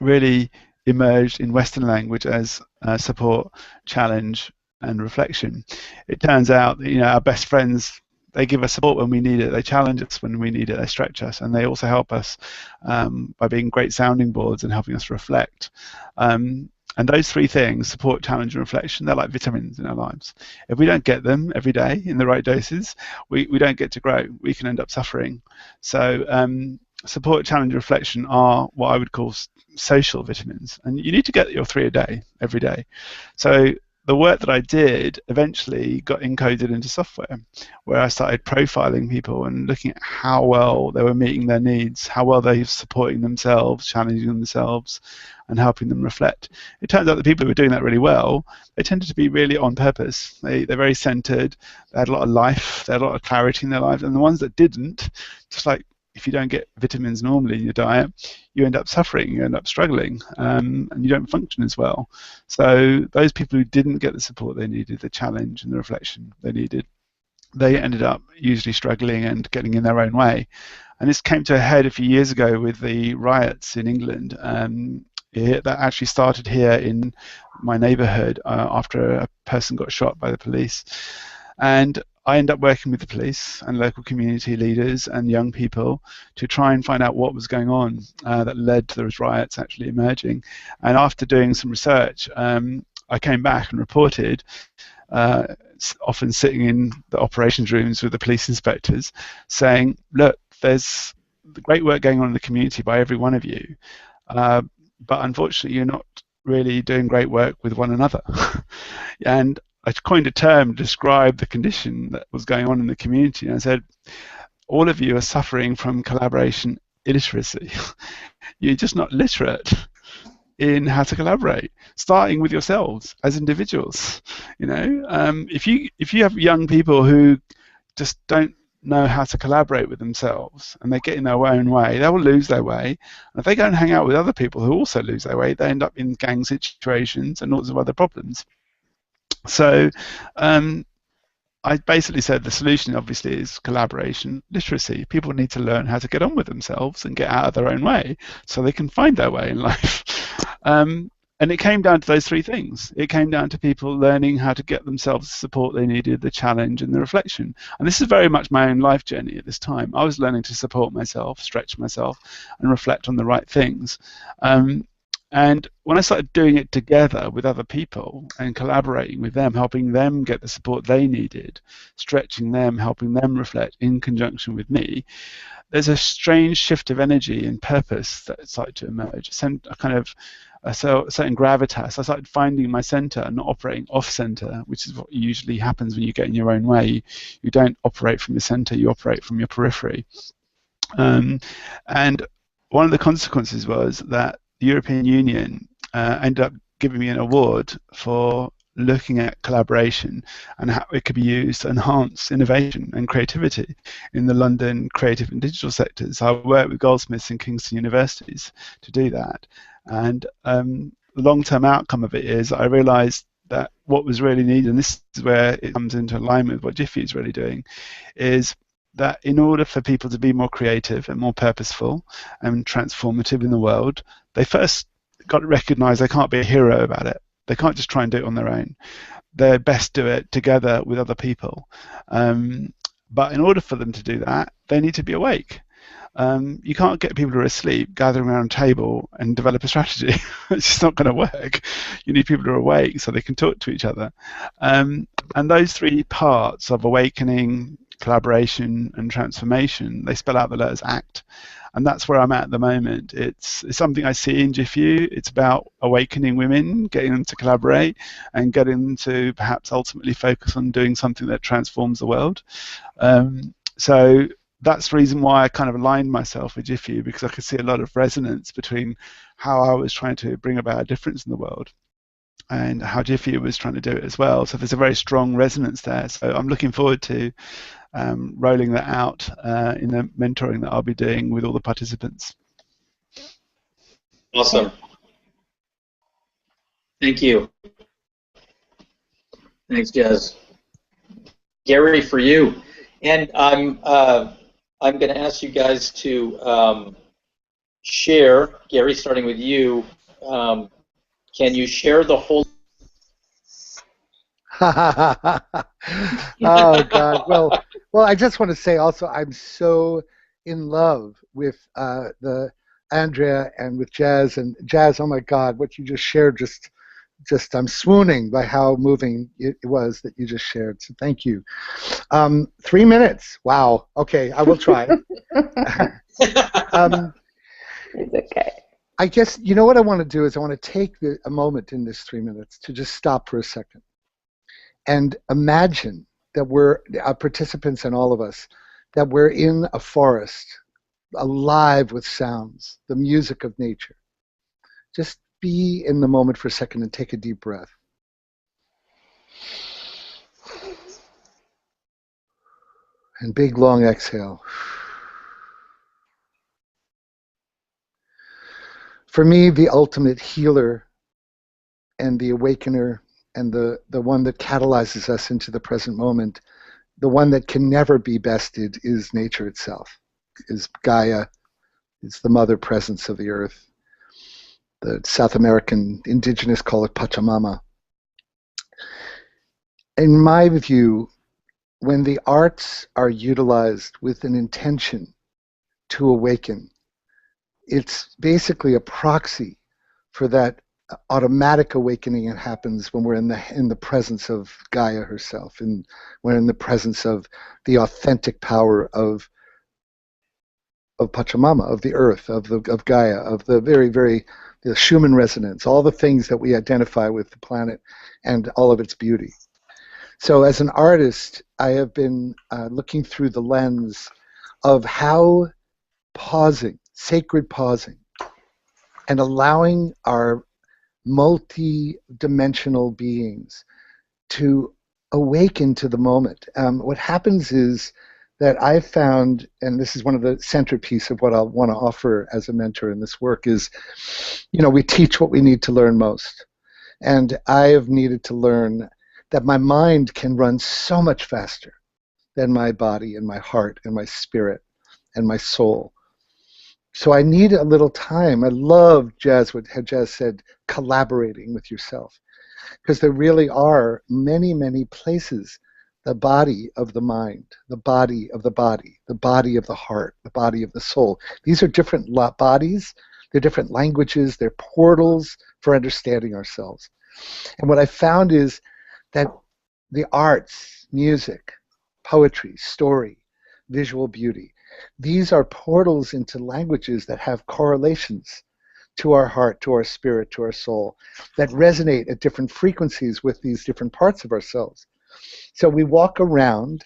Speaker 4: really emerged in Western language as support, challenge, and reflection. It turns out that, our best friends, they give us support when we need it, they challenge us when we need it, they stretch us, and they also help us by being great sounding boards and helping us reflect. And those three things, support, challenge, and reflection, they're like vitamins in our lives. If we don't get them every day in the right doses, we don't get to grow. We can end up suffering. So support, challenge, and reflection are what I would call social vitamins. And you need to get your 3 a day, every day. So the work that I did eventually got encoded into software, where I started profiling people and looking at how well they were meeting their needs, how well they were supporting themselves, challenging themselves, and helping them reflect. It turns out the people who were doing that really well, they tended to be really on purpose. They're very centered, they had a lot of life, they had a lot of clarity in their lives, and the ones that didn't, just like if you don't get vitamins normally in your diet, you end up suffering, you end up struggling, and you don't function as well. So those people who didn't get the support they needed, the challenge and the reflection they needed, they ended up usually struggling and getting in their own way. And this came to a head a few years ago with the riots in England. That actually started here in my neighborhood after a person got shot by the police. And I ended up working with the police and local community leaders and young people to try and find out what was going on that led to those riots actually emerging. And after doing some research, I came back and reported, often sitting in the operations rooms with the police inspectors, saying, look, there's great work going on in the community by every one of you, but unfortunately you're not really doing great work with one another. And I coined a term to describe the condition that was going on in the community, and I said, all of you are suffering from collaboration illiteracy. You're just not literate in how to collaborate, starting with yourselves as individuals. If you have young people who just don't know how to collaborate with themselves and they get in their own way, they will lose their way. And if they go and hang out with other people who also lose their way, they end up in gang situations and lots of other problems. So I basically said the solution obviously is collaboration literacy. People need to learn how to get on with themselves and get out of their own way so they can find their way in life. And it came down to those three things. It came down to people learning how to get themselves the support they needed, the challenge and the reflection. And this is very much my own life journey at this time. I was learning to support myself, stretch myself, and reflect on the right things. And when I started doing it together with other people and collaborating with them, helping them get the support they needed, stretching them, helping them reflect in conjunction with me, there's a strange shift of energy and purpose that started to emerge, a certain gravitas. I started finding my center and not operating off center, which is what usually happens when you get in your own way. You don't operate from your center, you operate from your periphery. And one of the consequences was that the European Union ended up giving me an award for looking at collaboration and how it could be used to enhance innovation and creativity in the London creative and digital sectors. I worked with Goldsmiths and Kingston universities to do that. And the long-term outcome of it is I realized that what was really needed, and this is where it comes into alignment with what GIFEW is really doing, is that in order for people to be more creative and more purposeful and transformative in the world, they first got to recognize they can't be a hero about it. They can't just try and do it on their own. They best do it together with other people. But in order for them to do that, they need to be awake. You can't get people who are asleep gathering around a table and develop a strategy. It's just not going to work. You need people who are awake so they can talk to each other. And those three parts of awakening, collaboration, and transformation, they spell out the letters ACT. And that's where I'm at the moment. It's something I see in GIFEW. It's about awakening women, getting them to collaborate, and getting them to perhaps ultimately focus on doing something that transforms the world. So that's the reason why I kind of aligned myself with GIFEW, because I could see a lot of resonance between how I was trying to bring about a difference in the world and how GIFEW was trying to do it as well. So there's a very strong resonance there. So I'm looking forward to rolling that out in the mentoring that I'll be doing with all the participants.
Speaker 6: Awesome. Thank you. Thanks, Jazz. Gary, for you. And I'm going to ask you guys to share, Gary, starting with you. Can you share the whole?
Speaker 5: Oh God! Well, I just want to say also, I'm so in love with the Andrea and with Jazz. And Jazz, oh my God, what you just shared, just I'm swooning by how moving it was that you just shared. So thank you. 3 minutes. Wow. Okay, I will try.
Speaker 1: It's okay.
Speaker 5: I guess, you know what I want to do is I want to take a moment in this 3 minutes to just stop for a second and imagine that we're participants, and all of us, that we're in a forest, alive with sounds, the music of nature. Just be in the moment for a second and take a deep breath. And big, long exhale. For me, the ultimate healer and the awakener and the one that catalyzes us into the present moment, the one that can never be bested, is nature itself, is Gaia. It's the mother presence of the earth. The South American indigenous call it Pachamama. In my view, when the arts are utilized with an intention to awaken, it's basically a proxy for that automatic awakening that happens when we're in the presence of Gaia herself, and we're in the presence of the authentic power of Pachamama, of the earth, of Gaia, of the the Schumann resonance, all the things that we identify with the planet and all of its beauty. So as an artist, I have been looking through the lens of how pausing, sacred pausing, and allowing our multi-dimensional beings to awaken to the moment. What happens is that I've found, and this is one of the centerpiece of what I'll want to offer as a mentor in this work, is, we teach what we need to learn most. And I have needed to learn that my mind can run so much faster than my body and my heart and my spirit and my soul. So I need a little time. I love Jazz, what Jazz said, collaborating with yourself. Because there really are many, many places, the body of the mind, the body of the body, the body of the heart, the body of the soul. These are different bodies, they're different languages, they're portals for understanding ourselves. And what I found is that the arts, music, poetry, story, visual beauty, these are portals into languages that have correlations to our heart, to our spirit, to our soul, that resonate at different frequencies with these different parts of ourselves. So we walk around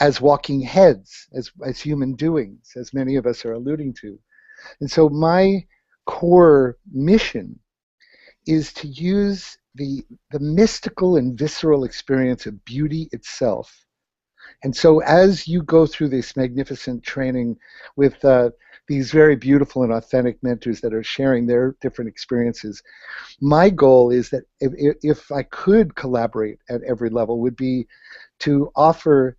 Speaker 5: as walking heads, as human doings, as many of us are alluding to. And so my core mission is to use the mystical and visceral experience of beauty itself. And so as you go through this magnificent training with these very beautiful and authentic mentors that are sharing their different experiences, my goal is that if I could collaborate at every level, would be to offer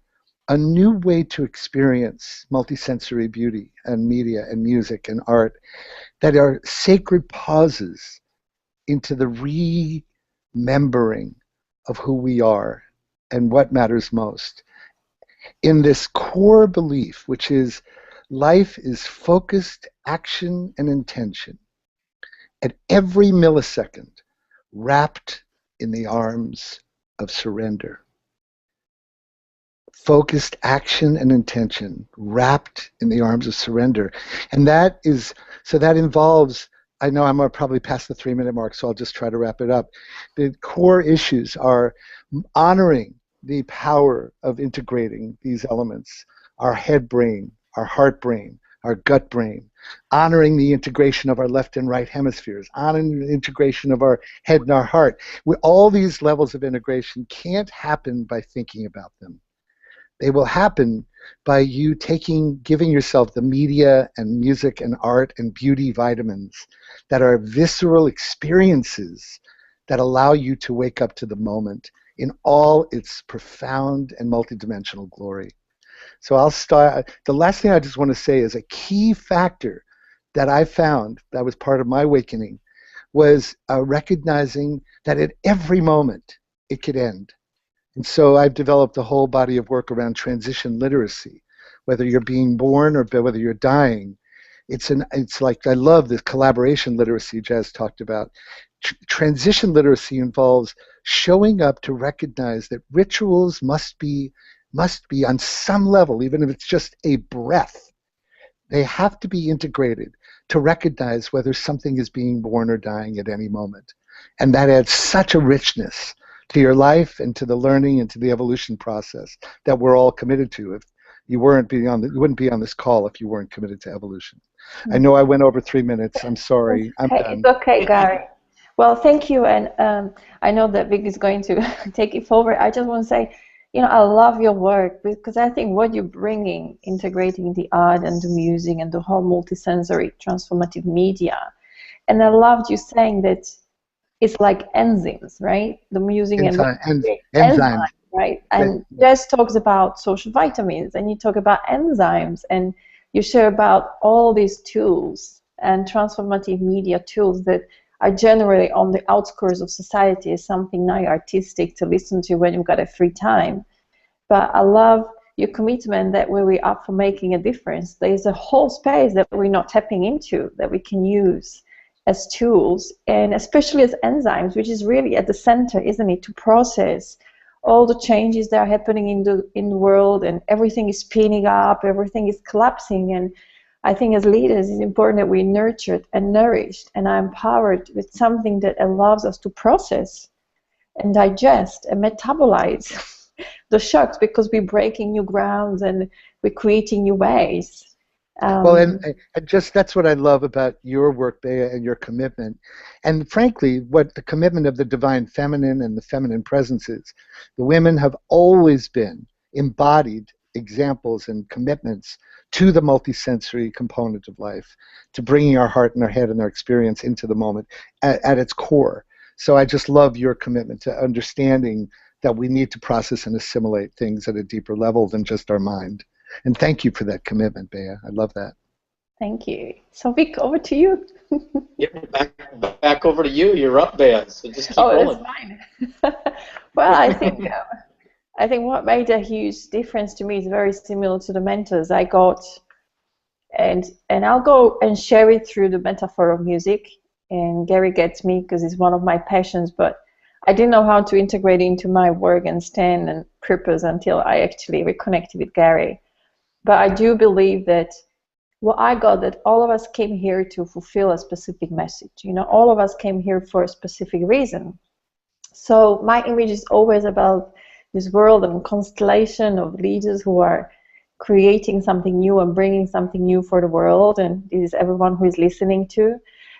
Speaker 5: a new way to experience multisensory beauty and media and music and art that are sacred pauses into the remembering of who we are and what matters most. In this core belief, which is Life is focused action and intention at every millisecond, wrapped in the arms of surrender. Focused action and intention wrapped in the arms of surrender. And that involves, I know I'm probably past the 3-minute mark, so I'll just try to wrap it up. The core issues are honoring the power of integrating these elements, our head brain, our heart brain, our gut brain, honoring the integration of our left and right hemispheres, honoring the integration of our head and our heart. All these levels of integration can't happen by thinking about them. They will happen by you giving yourself the media and music and art and beauty vitamins that are visceral experiences that allow you to wake up to the moment in all its profound and multidimensional glory. So I'll start. The last thing I just want to say is a key factor that I found that was part of my awakening was recognizing that at every moment it could end. And so I've developed a whole body of work around transition literacy, whether you're being born or whether you're dying. It's like, I love this collaboration literacy Jazz talked about. Transition literacy involves showing up to recognize that rituals must be on some level, even if it's just a breath. They have to be integrated to recognize whether something is being born or dying at any moment. And that adds such a richness to your life and to the learning and to the evolution process that we're all committed to. If you wouldn't be on this call if you weren't committed to evolution. I know I went over 3 minutes. I'm sorry. I'm done.
Speaker 1: It's okay, Gary. Well, thank you, and I know that Vic is going to take it forward. I just want to say, I love your work because I think what you're bringing, integrating the art and the music and the whole multisensory transformative media, and I loved you saying that it's like enzymes, right? The music and enzymes, right? And Jess talks about social vitamins, and you talk about enzymes, and you share about all these tools and transformative media tools that are generally on the outskirts of society as something now artistic to listen to when you've got a free time. But I love your commitment that when we're up for making a difference, there's a whole space that we're not tapping into that we can use as tools, and especially as enzymes, which is really at the center, isn't it, to process all the changes that are happening in the world, and everything is spinning up, everything is collapsing. And I think as leaders, it's important that we're nurtured and nourished and are empowered with something that allows us to process and digest and metabolize the shocks, because we're breaking new grounds and we're creating new ways.
Speaker 5: Well, and just that's what I love about your work, Bea, and your commitment. And frankly, what the commitment of the divine feminine and the feminine presence is. The women have always been embodied examples and commitments to the multisensory component of life, to bringing our heart and our head and our experience into the moment at its core. So I just love your commitment to understanding that we need to process and assimilate things at a deeper level than just our mind. And thank you for that commitment, Bea. I love that.
Speaker 1: Thank you. So Vic, over to you.
Speaker 6: Back over to you. You're up, Bea. So just keep rolling.
Speaker 1: That's fine. Well, I think what made a huge difference to me is very similar to the mentors I got, and I'll go and share it through the metaphor of music. And Gary gets me because it's one of my passions, but I didn't know how to integrate it into my work and stand and purpose until I actually reconnected with Gary. But I do believe that I got that all of us came here to fulfill a specific message. All of us came here for a specific reason. So my image is always about this world and constellation of leaders who are creating something new and bringing something new for the world, and this is everyone who is listening to.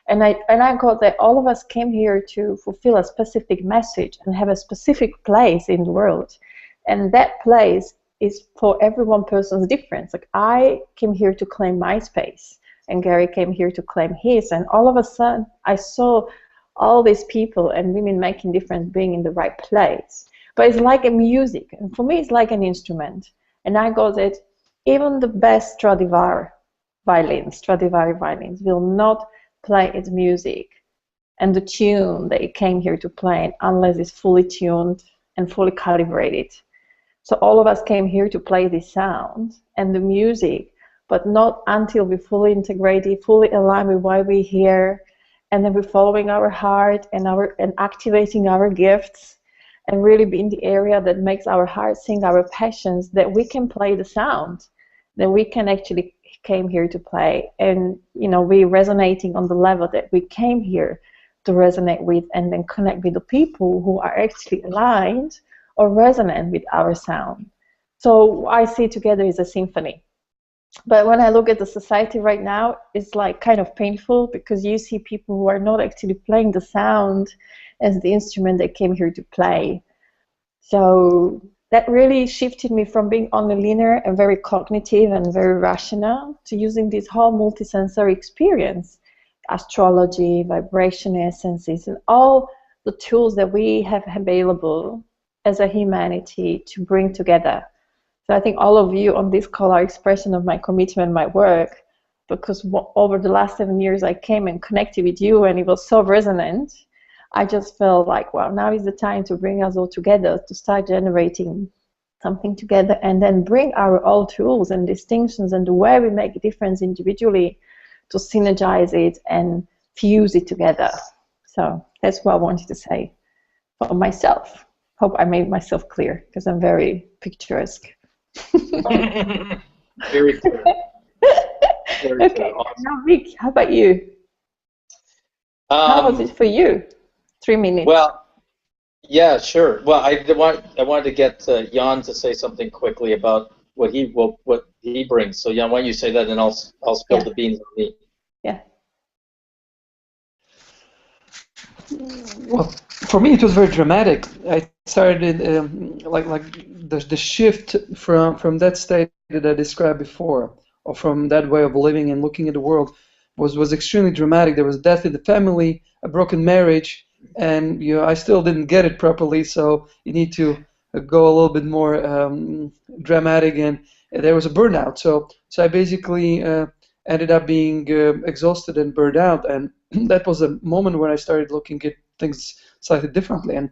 Speaker 1: And I got that all of us came here to fulfill a specific message and have a specific place in the world. And that place is for every one person's difference. Like, I came here to claim my space, and Gary came here to claim his, and all of a sudden I saw all these people and women making difference, being in the right place. But it's like a music, and for me it's like an instrument. And I got that even the best Stradivari violins will not play its music and the tune that it came here to play unless it's fully tuned and fully calibrated. So all of us came here to play this sound, and the music but not until we fully integrated, fully align with why we're here, and then we're following our heart and activating our gifts, and really be in the area that makes our heart sing our passions, that we can play the sound, that we can actually came here to play, and we're resonating on the level that we came here to resonate with, and then connect with the people who are actually aligned or resonant with our sound. So I see together is a symphony. But when I look at the society right now, it's like kind of painful, because you see people who are not actually playing the sound as the instrument they came here to play. So that really shifted me from being only linear and very cognitive and very rational to using this whole multisensory experience, astrology, vibration essences, and all the tools that we have available as a humanity to bring together. So I think all of you on this call are expression of my commitment, my work, because over the last 7 years I came and connected with you, and it was so resonant. I just felt like, well, now is the time to bring us all together, to start generating something together, and then bring our own tools and distinctions and the way we make a difference individually to synergize it and fuse it together. So that's what I wanted to say for myself. Hope I made myself clear, because I'm very picturesque.
Speaker 6: Very clear. Very
Speaker 1: okay,
Speaker 6: clear. Awesome.
Speaker 1: now Vic, how about you? How was it for you? 3 minutes.
Speaker 6: Well, yeah, sure. Well, I wanted to get Jan to say something quickly about what he brings. So Jan, why don't you say that, and I'll spill the beans on me.
Speaker 1: Yeah.
Speaker 2: Well, for me, it was very dramatic. I started like the shift from that state that I described before, or from that way of living and looking at the world, was extremely dramatic. There was death in the family, a broken marriage, and I still didn't get it properly. So you need to go a little bit more dramatic, and there was a burnout. So I basically ended up being exhausted and burned out, and that was a moment when I started looking at things slightly differently, and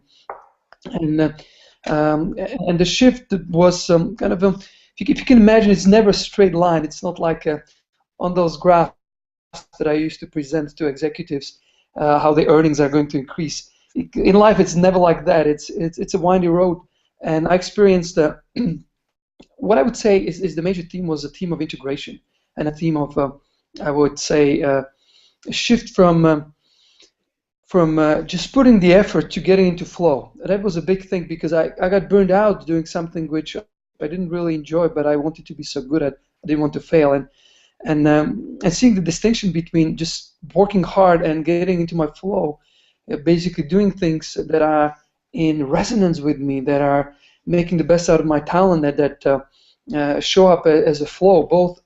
Speaker 2: the shift was kind of if you can imagine, it's never a straight line. It's not like on those graphs that I used to present to executives how the earnings are going to increase. In life, it's never like that. It's a windy road, and I experienced what I would say is the major theme was a theme of integration, and a theme of I would say a shift from just putting the effort to getting into flow. That was a big thing, because I got burned out doing something which I didn't really enjoy, but I wanted to be so good at. I didn't want to fail, and seeing the distinction between just working hard and getting into my flow, basically doing things that are in resonance with me, that are making the best out of my talent, that show up as a flow, both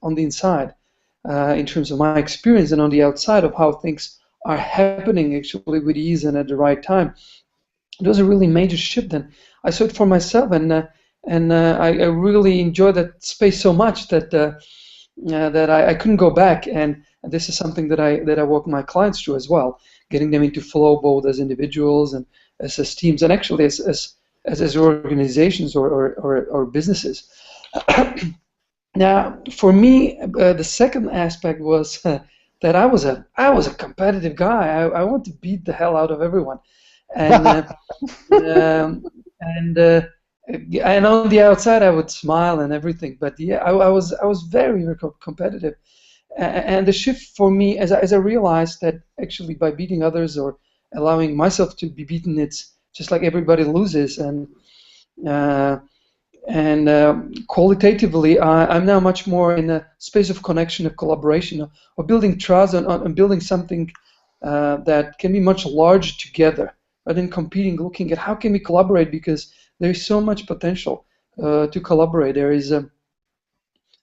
Speaker 2: on the inside in terms of my experience, and on the outside of how things are happening actually with ease and at the right time. It was a really major shift, and I saw it for myself, and I really enjoyed that space so much that I couldn't go back. And this is something that I walk my clients through as well, getting them into flow both as individuals and as teams, and actually as organizations or businesses. Now, for me, the second aspect was that I was a competitive guy. I want to beat the hell out of everyone, and and on the outside I would smile and everything. But yeah, I was very, very competitive, and the shift for me, as I realized that actually by beating others or allowing myself to be beaten, it's just like everybody loses, and qualitatively, I'm now much more in a space of connection, of collaboration, of building trust, and building something that can be much larger together, rather than competing, looking at how can we collaborate, because there is so much potential to collaborate. There is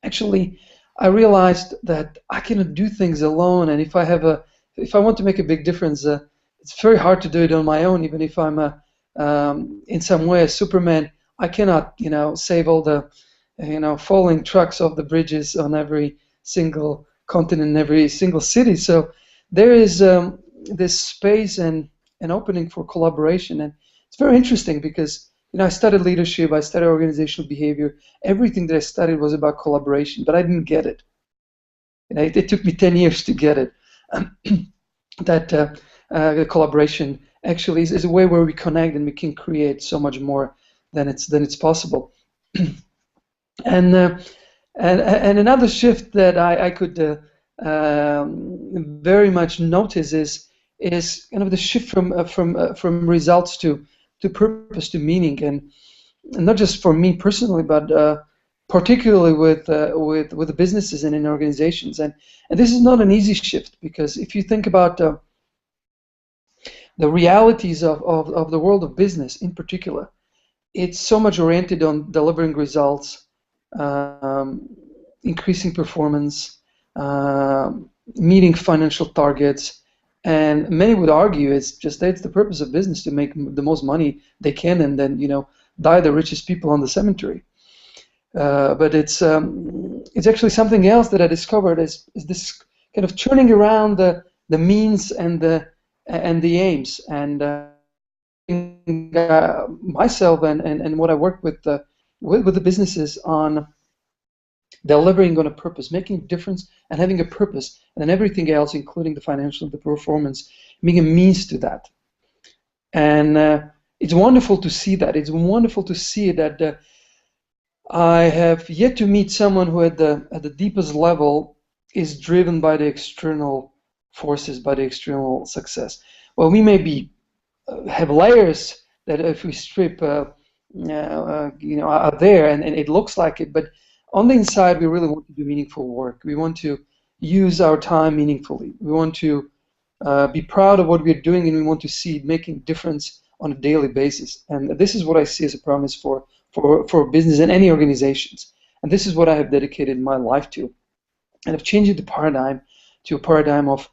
Speaker 2: actually, I realized that I cannot do things alone, and if I want to make a big difference, it's very hard to do it on my own. Even if I'm in some way a Superman, I cannot, save all the, falling trucks off the bridges on every single continent, every single city. So there is this space and an opening for collaboration, and it's very interesting because I studied leadership, I studied organizational behavior. Everything that I studied was about collaboration, but I didn't get it. It took me 10 years to get it. That the collaboration actually is a way where we connect and we can create so much more than it's possible. And another shift that I could very much notice is kind of the shift from results to purpose, to meaning, and not just for me personally, but particularly with the businesses and in organizations. And this is not an easy shift, because if you think about the realities of the world of business in particular, it's so much oriented on delivering results, increasing performance, meeting financial targets, and many would argue it's the purpose of business to make the most money they can, and then die the richest people on the cemetery. But it's actually something else that I discovered is this kind of turning around the means and the aims, and myself and what I work with the businesses on delivering on a purpose, making a difference and having a purpose, and then everything else, including the financial, the performance, being a means to that. And it's wonderful to see that. It's wonderful to see that I have yet to meet someone who at the deepest level is driven by the external forces, by the external success. Well, we may have layers that if we strip are there, and it looks like it, but on the inside, we really want to do meaningful work. We want to use our time meaningfully. We want to be proud of what we're doing, and we want to see it making difference on a daily basis. And this is what I see as a promise for business and any organizations. And this is what I have dedicated my life to. And I've changed the paradigm to a paradigm of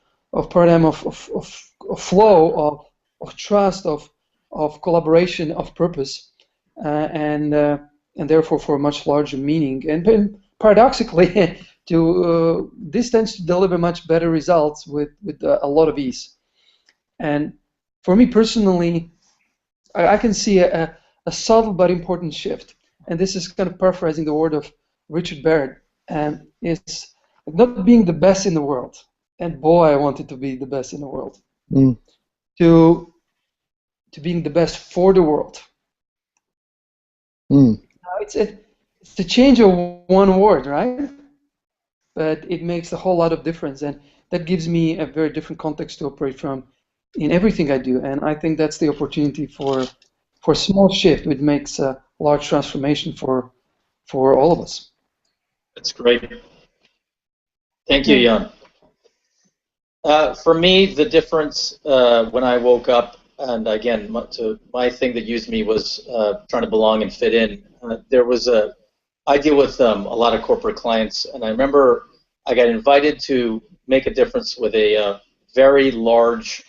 Speaker 2: flow, of trust, of collaboration, of purpose, and therefore for a much larger meaning. And paradoxically, this tends to deliver much better results with a lot of ease. And for me personally, I can see a subtle but important shift. And this is kind of paraphrasing the word of Richard Barrett, and it's not being the best in the world. And boy, I wanted to be the best in the world. To being the best for the world. It's the change of one word, right? But it makes a whole lot of difference, and that gives me a very different context to operate from in everything I do. And I think that's the opportunity for a small shift, which makes a large transformation for all of us.
Speaker 6: That's great. Thank you, Jan. For me, the difference when I woke up, and again, my thing that used me was trying to belong and fit in. I deal with a lot of corporate clients, and I remember I got invited to make a difference with a very large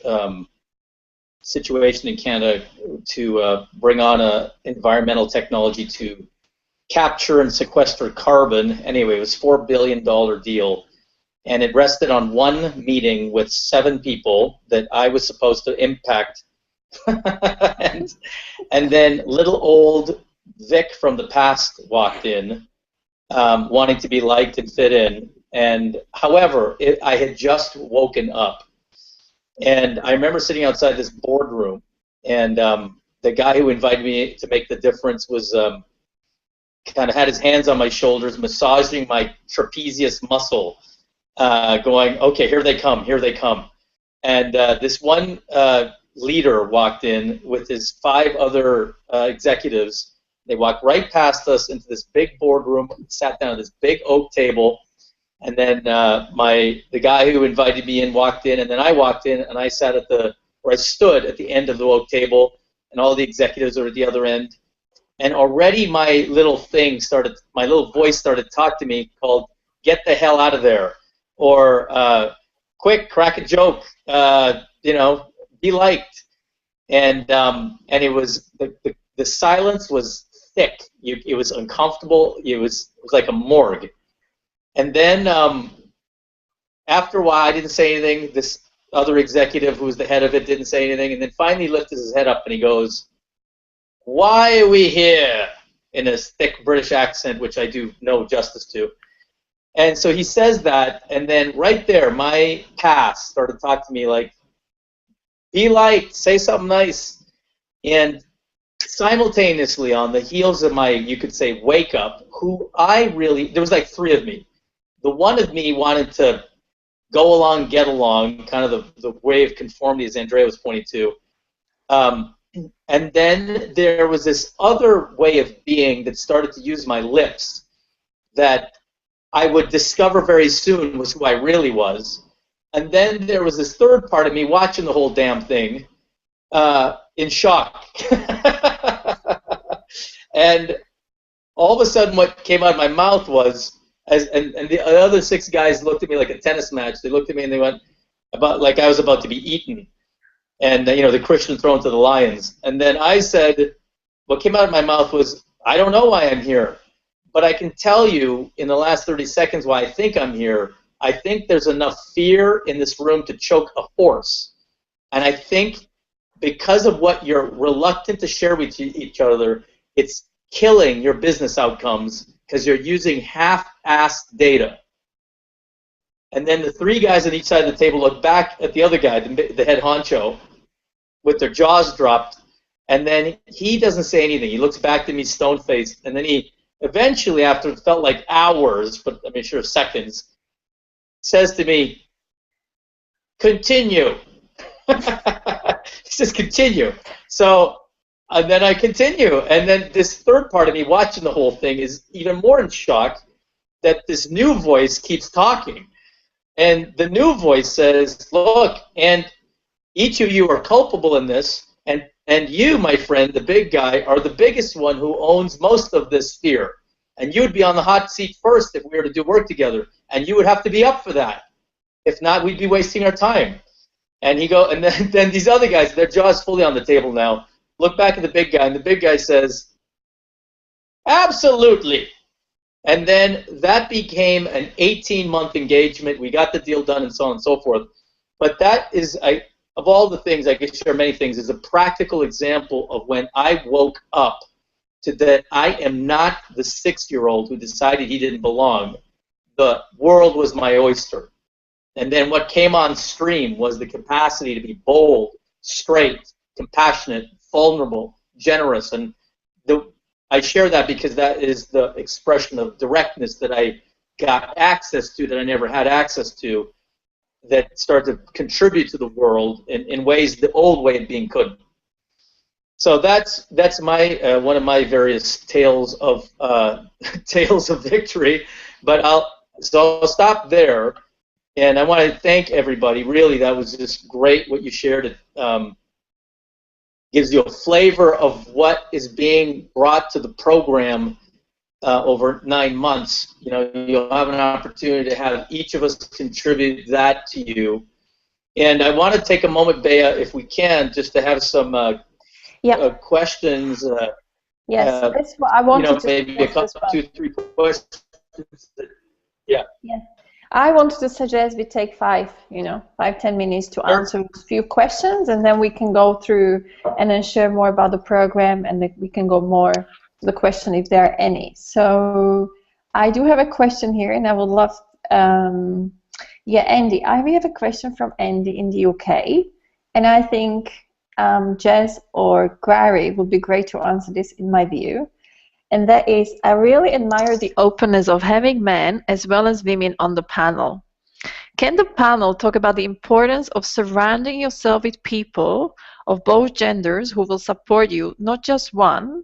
Speaker 6: situation in Canada to bring on an environmental technology to capture and sequester carbon. Anyway, it was a $4 billion deal. And it rested on one meeting with 7 people that I was supposed to impact. and then little old Vic from the past walked in, wanting to be liked and fit in. And however, I had just woken up. And I remember sitting outside this boardroom, and the guy who invited me to make the difference was kind of had his hands on my shoulders, massaging my trapezius muscle. Going, okay, here they come, here they come. And this one leader walked in with his 5 other executives. They walked right past us into this big boardroom, sat down at this big oak table, and then the guy who invited me in walked in, and then I walked in, and I stood at the end of the oak table, and all the executives are at the other end. And already my little voice started talking to me called, "Get the hell out of there." Or quick, crack a joke, be liked, and it was the silence was thick. It was uncomfortable. It was like a morgue. And then after a while, I didn't say anything. This other executive, who was the head of it, didn't say anything. And then finally, he lifted his head up and he goes, why are we here? In a thick British accent, which I do no justice to. And so he says that, and then right there, my past started to talk to me like, be light, say something nice. And simultaneously, on the heels of my, you could say, wake up, there was like three of me. The one of me wanted to go along, get along, kind of the way of conformity, as Andrea was pointing to. And then there was this other way of being that started to use my lips that I would discover very soon was who I really was. And then there was this third part of me watching the whole damn thing in shock. And all of a sudden what came out of my mouth was, and the other six guys looked at me like a tennis match. They looked at me and they went, like I was about to be eaten. And the Christian thrown to the lions. And then I said, what came out of my mouth was, I don't know why I'm here, but I can tell you in the last 30 seconds why I think I'm here. I think there's enough fear in this room to choke a horse. And I think because of what you're reluctant to share with each other, it's killing your business outcomes because you're using half-assed data. And then the three guys on each side of the table look back at the other guy, the head honcho, with their jaws dropped. And then he doesn't say anything. He looks back at me stone-faced. And then he eventually, after it felt like hours, but I mean, sure, seconds, says to me, continue. He says, continue. So and then I continue. And then this third part of me watching the whole thing is even more in shock that this new voice keeps talking. And the new voice says, look, and each of you are culpable in this, and you, my friend, the big guy, are the biggest one who owns most of this fear. And you would be on the hot seat first if we were to do work together, and you would have to be up for that. If not, we'd be wasting our time. And then these other guys, their jaws fully on the table now, look back at the big guy, and the big guy says, absolutely. And then that became an 18-month engagement. We got the deal done and so on and so forth. But that is, of all the things, I could share many things, is a practical example of when I woke up to that I am not the 6-year-old who decided he didn't belong. The world was my oyster. And then what came on stream was the capacity to be bold, straight, compassionate, vulnerable, generous. And I share that because that is the expression of directness that I got access to that I never had access to, that started to contribute to the world in ways the old way of being couldn't. So that's my one of my various tales of victory. But I'll stop there, and I want to thank everybody. Really, that was just great what you shared. It gives you a flavor of what is being brought to the program over 9 months. You'll have an opportunity to have each of us contribute that to you. And I want to take a moment, Bea, if we can, just to have some questions.
Speaker 1: Yes, that's what I wanted to
Speaker 6: maybe a couple, 2-3 questions. Yeah.
Speaker 1: I wanted to suggest we take 5-10 minutes to answer a few questions, and then we can go through and then share more about the program, and then we can go more to the question if there are any. So I do have a question here, and I would love, Andy. We have a question from Andy in the UK, and I think Jess or Gary would be great to answer this in my view. And that is, I really admire the openness of having men as well as women on the panel. Can the panel talk about the importance of surrounding yourself with people of both genders who will support you, not just one?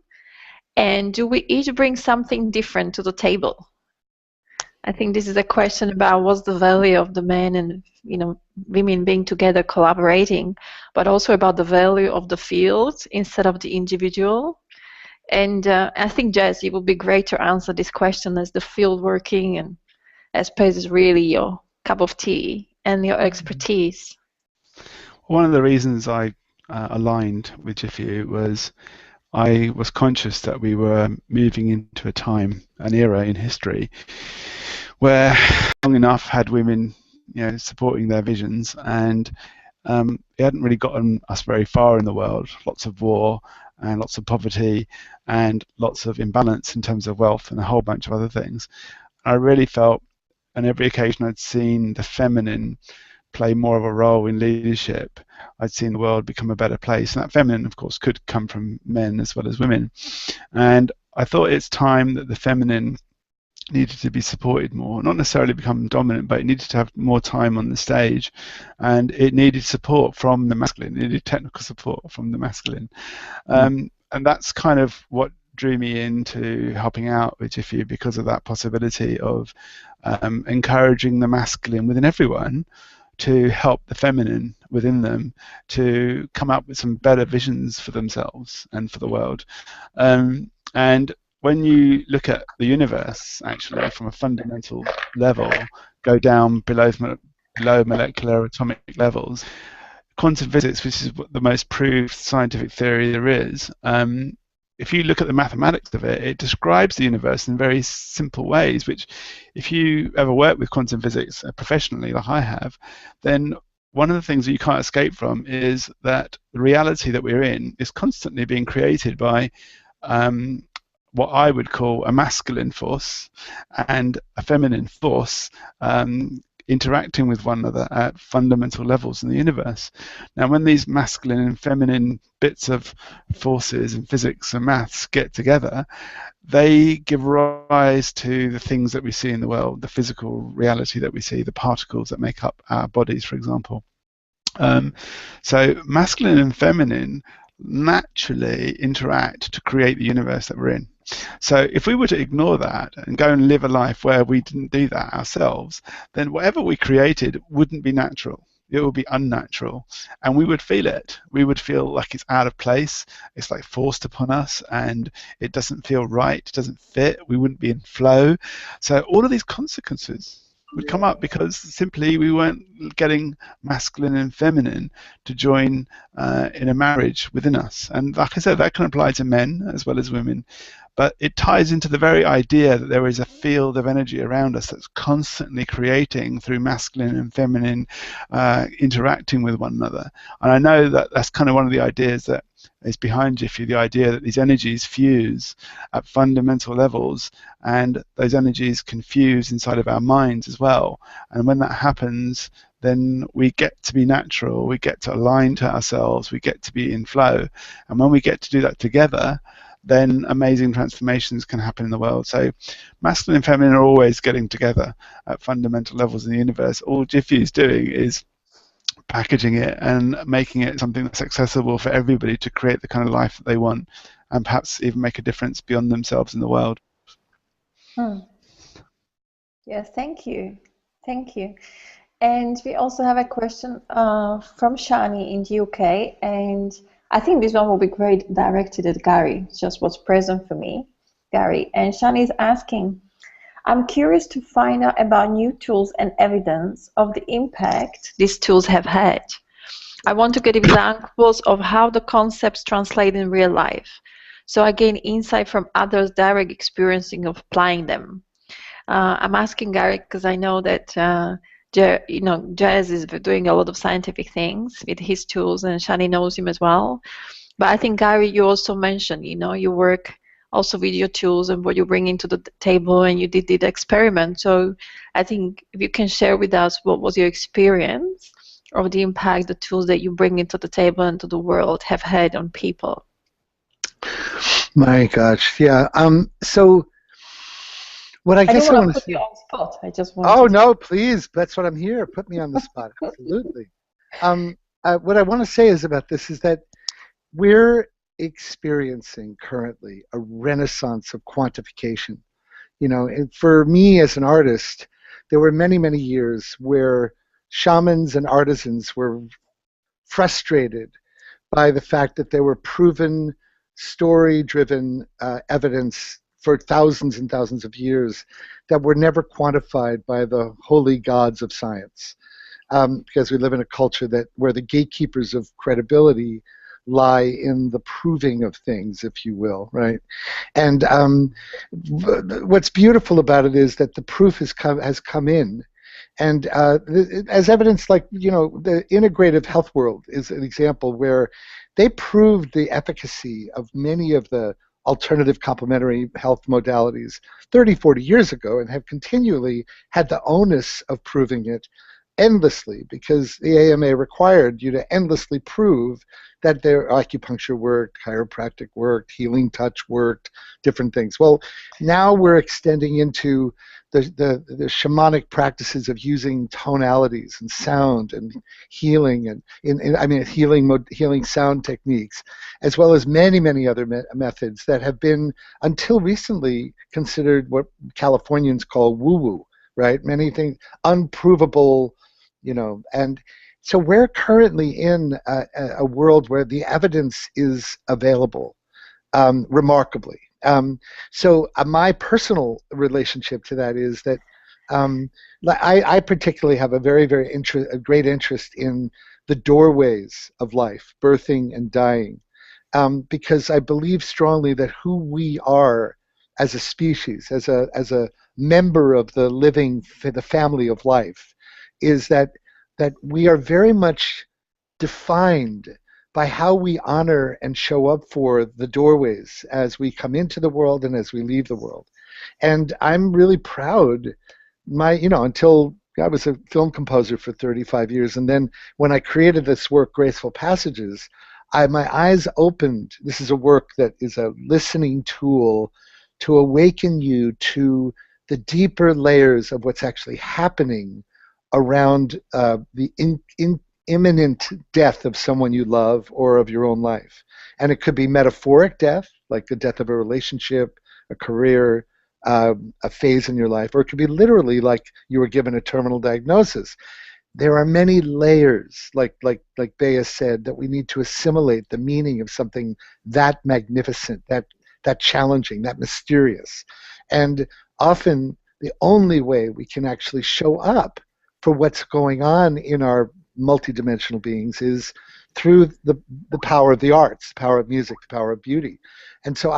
Speaker 1: And do we each bring something different to the table? I think this is a question about what's the value of the men and women being together, collaborating, but also about the value of the field instead of the individual. And I think, Jess, it would be great to answer this question as the field working, and I suppose is really your cup of tea and your expertise.
Speaker 4: One of the reasons I aligned with GIFEW was I was conscious that we were moving into a time, an era in history, where long enough had women supporting their visions, and it hadn't really gotten us very far in the world. Lots of war, and lots of poverty and lots of imbalance in terms of wealth and a whole bunch of other things. I really felt on every occasion I'd seen the feminine play more of a role in leadership, I'd seen the world become a better place. And that feminine, of course, could come from men as well as women. And I thought it's time that the feminine needed to be supported more, not necessarily become dominant, but it needed to have more time on the stage, and it needed support from the masculine. It needed technical support from the masculine, and that's kind of what drew me into helping out with GIFEW, because of that possibility of encouraging the masculine within everyone to help the feminine within them to come up with some better visions for themselves and for the world. And when you look at the universe, actually, from a fundamental level, go down below molecular atomic levels, quantum physics, which is the most proved scientific theory there is, if you look at the mathematics of it, it describes the universe in very simple ways, which if you ever work with quantum physics professionally, like I have, then one of the things that you can't escape from is that the reality that we're in is constantly being created by what I would call a masculine force and a feminine force interacting with one another at fundamental levels in the universe. Now, when these masculine and feminine bits of forces and physics and maths get together, they give rise to the things that we see in the world, the physical reality that we see, the particles that make up our bodies, for example. So masculine and feminine naturally interact to create the universe that we're in. So if we were to ignore that and go and live a life where we didn't do that ourselves, then whatever we created wouldn't be natural. It would be unnatural, and we would feel it. We would feel like it's out of place. It's like forced upon us, and it doesn't feel right. It doesn't fit. We wouldn't be in flow. So all of these consequences would come up because simply we weren't getting masculine and feminine to join in a marriage within us. And like I said, that can apply to men as well as women. But it ties into the very idea that there is a field of energy around us that's constantly creating through masculine and feminine interacting with one another. And I know that that's kind of one of the ideas that is behind GIFEW, the idea that these energies fuse at fundamental levels, and those energies can fuse inside of our minds as well. And when that happens, then we get to be natural, we get to align to ourselves, we get to be in flow. And when we get to do that together, then amazing transformations can happen in the world. So masculine and feminine are always getting together at fundamental levels in the universe. All GIFEW is doing is packaging it and making it something that's accessible for everybody to create the kind of life that they want, and perhaps even make a difference beyond themselves in the world.
Speaker 1: Yes, thank you. Thank you. And we also have a question from Shani in the UK, and I think this one will be great directed at Gary, just what's present for me, Gary. And Shani is asking, I'm curious to find out about new tools and evidence of the impact these tools have had. I want to get examples of how the concepts translate in real life, so I gain insight from others' direct experiencing of applying them. I'm asking Gary because I know that Jazz is doing a lot of scientific things with his tools, and Shani knows him as well. But I think, Gary, you also mentioned, you work also with your tools and what you bring into the table, and you did the experiment. So I think if you can share with us what was your experience of the impact the tools that you bring into the table and to the world have had on people.
Speaker 5: My gosh, yeah. So what I guess I want to
Speaker 1: put you on spot. I just want.
Speaker 5: Oh no, please. That's what I'm here. Put me on the spot. Absolutely. What I want to say is about this is that we're experiencing currently a renaissance of quantification. And for me as an artist, there were many, many years where shamans and artisans were frustrated by the fact that there were proven, story-driven evidence for thousands and thousands of years that were never quantified by the holy gods of science, because we live in a culture where the gatekeepers of credibility lie in the proving of things, if you will, right? And what's beautiful about it is that the proof has come in. And as evidence, like, the integrative health world is an example where they proved the efficacy of many of the alternative complementary health modalities 30, 40 years ago, and have continually had the onus of proving it endlessly, because the AMA required you to endlessly prove that their acupuncture worked, chiropractic worked, healing touch worked, different things. Well, now we're extending into the shamanic practices of using tonalities and sound and healing, and healing sound techniques, as well as many other methods that have been until recently considered what Californians call woo-woo, right? Many things unprovable, and so we're currently in a world where the evidence is available, remarkably. So my personal relationship to that is that I particularly have a very great interest in the doorways of life, birthing and dying, because I believe strongly that who we are as a species, as a member of the family of life, is that we are very much defined by how we honor and show up for the doorways as we come into the world and as we leave the world. And I'm really proud. Until I was a film composer for 35 years, and then when I created this work, Graceful Passages, my eyes opened. This is a work that is a listening tool to awaken you to the deeper layers of what's actually happening around the imminent death of someone you love or of your own life. And it could be metaphoric death, like the death of a relationship, a career, a phase in your life, or it could be literally like you were given a terminal diagnosis. There are many layers, like Bea said, that we need to assimilate the meaning of something that magnificent, that challenging, that mysterious. And often the only way we can actually show up for what's going on in our multidimensional beings is through the power of the arts, the power of music, the power of beauty. And so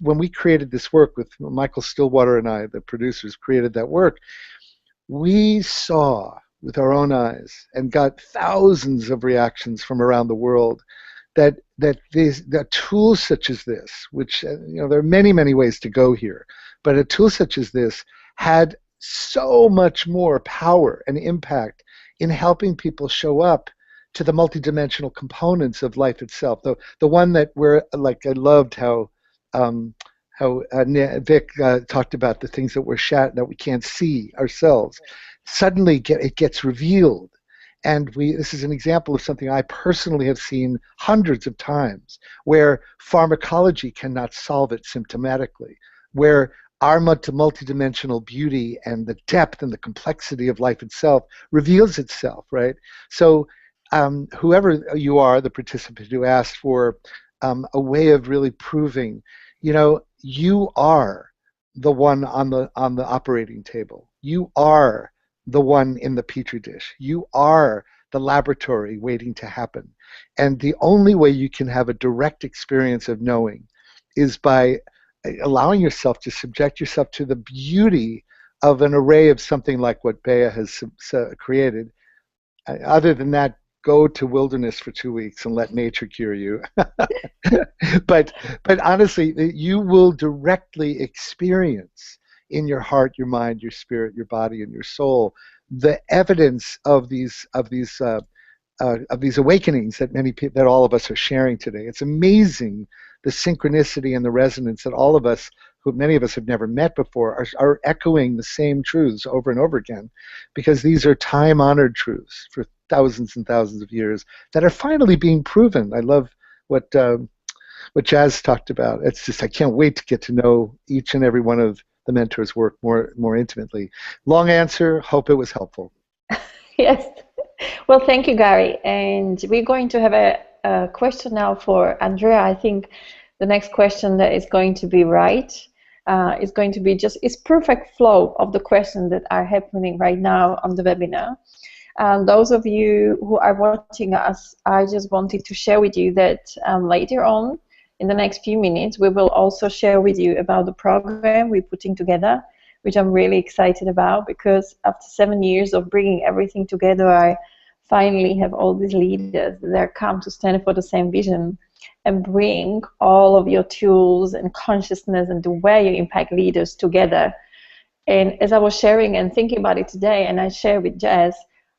Speaker 5: when we created this work with Michael Stillwater and I, the producers, created that work, we saw with our own eyes and got thousands of reactions from around the world that tools such as this, which there are many ways to go here, but a tool such as this had so much more power and impact in helping people show up to the multidimensional components of life itself. The one that I loved how Vic talked about the things that we're that we can't see ourselves. Suddenly it gets revealed. And this is an example of something I personally have seen hundreds of times, where pharmacology cannot solve it symptomatically, where our multidimensional beauty and the depth and the complexity of life itself reveals itself, right? So whoever you are, the participant who asked for a way of really proving, you are the one on the operating table. You are the one in the petri dish. You are the laboratory waiting to happen. And the only way you can have a direct experience of knowing is by allowing yourself to subject yourself to the beauty of an array of something like what Bea has created. Other than that, go to wilderness for 2 weeks and let nature cure you. but honestly, you will directly experience in your heart, your mind, your spirit, your body, and your soul the evidence of these awakenings that all of us are sharing today. It's amazing the synchronicity and the resonance that all of us, who many of us have never met before, are echoing the same truths over and over again, because these are time-honored truths for thousands and thousands of years that are finally being proven. I love what Jazz talked about. It's just, I can't wait to get to know each and every one of the mentors' work more intimately. Long answer, hope it was helpful.
Speaker 1: Yes. Well, thank you, Gary. And we're going to have a question now for Andrea. I think the next question that is going to be right is going to be it's perfect flow of the questions that are happening right now on the webinar. Those of you who are watching us, I just wanted to share with you that later on, in the next few minutes, we will also share with you about the program we're putting together, which I'm really excited about, because after 7 years of bringing everything together, I finally have all these leaders that are come to stand for the same vision and bring all of your tools and consciousness and the way you impact leaders together. And as I was sharing and thinking about it today, and I share with Jazz,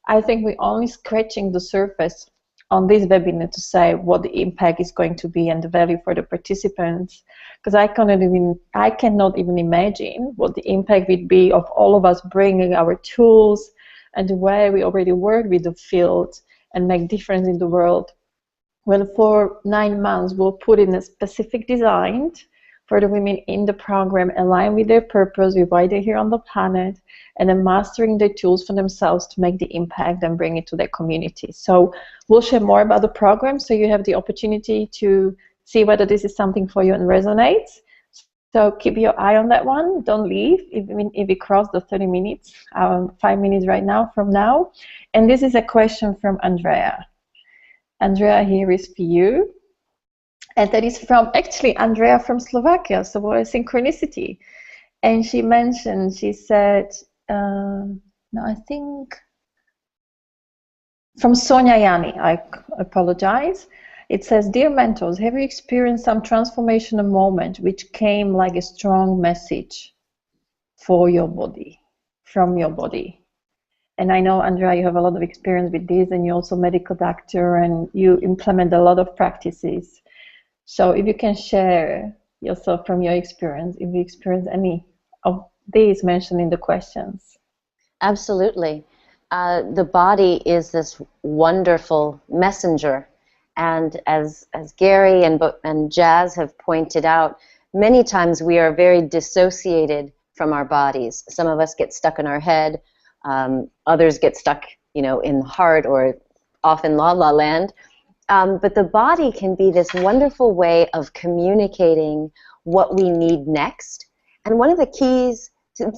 Speaker 1: I think we're only scratching the surface on this webinar to say what the impact is going to be and the value for the participants. Because I cannot even imagine what the impact would be of all of us bringing our tools and the way we already work with the field and make difference in the world. When for 9 months we'll put in a specific design for the women in the program, align with their purpose, with why they're here on the planet, and then mastering the tools for themselves to make the impact and bring it to their community. So we'll share more about the program so you have the opportunity to see whether this is something for you and resonates. So keep your eye on that one. Don't leave, even if we cross the 30 minutes, 5 minutes right now from now. And this is a question from Andrea. Andrea, here is for you. And that is from, actually, Andrea from Slovakia, so what a synchronicity. And she mentioned, she said, no, I think, from Sonia Yani, I apologize. It says, dear mentors, have you experienced some transformational moment which came like a strong message for your body, from your body? And I know, Andrea, you have a lot of experience with this, and you're also a medical doctor, and you implement a lot of practices. So if you can share yourself from your experience, if you experience any of these mentioned in the questions.
Speaker 3: Absolutely. The body is this wonderful messenger. And as Gary and Jazz have pointed out, many times we are very dissociated from our bodies. Some of us get stuck in our head. Others get stuck, in the heart or off in la la land. But the body can be this wonderful way of communicating what we need next. And one of the keys,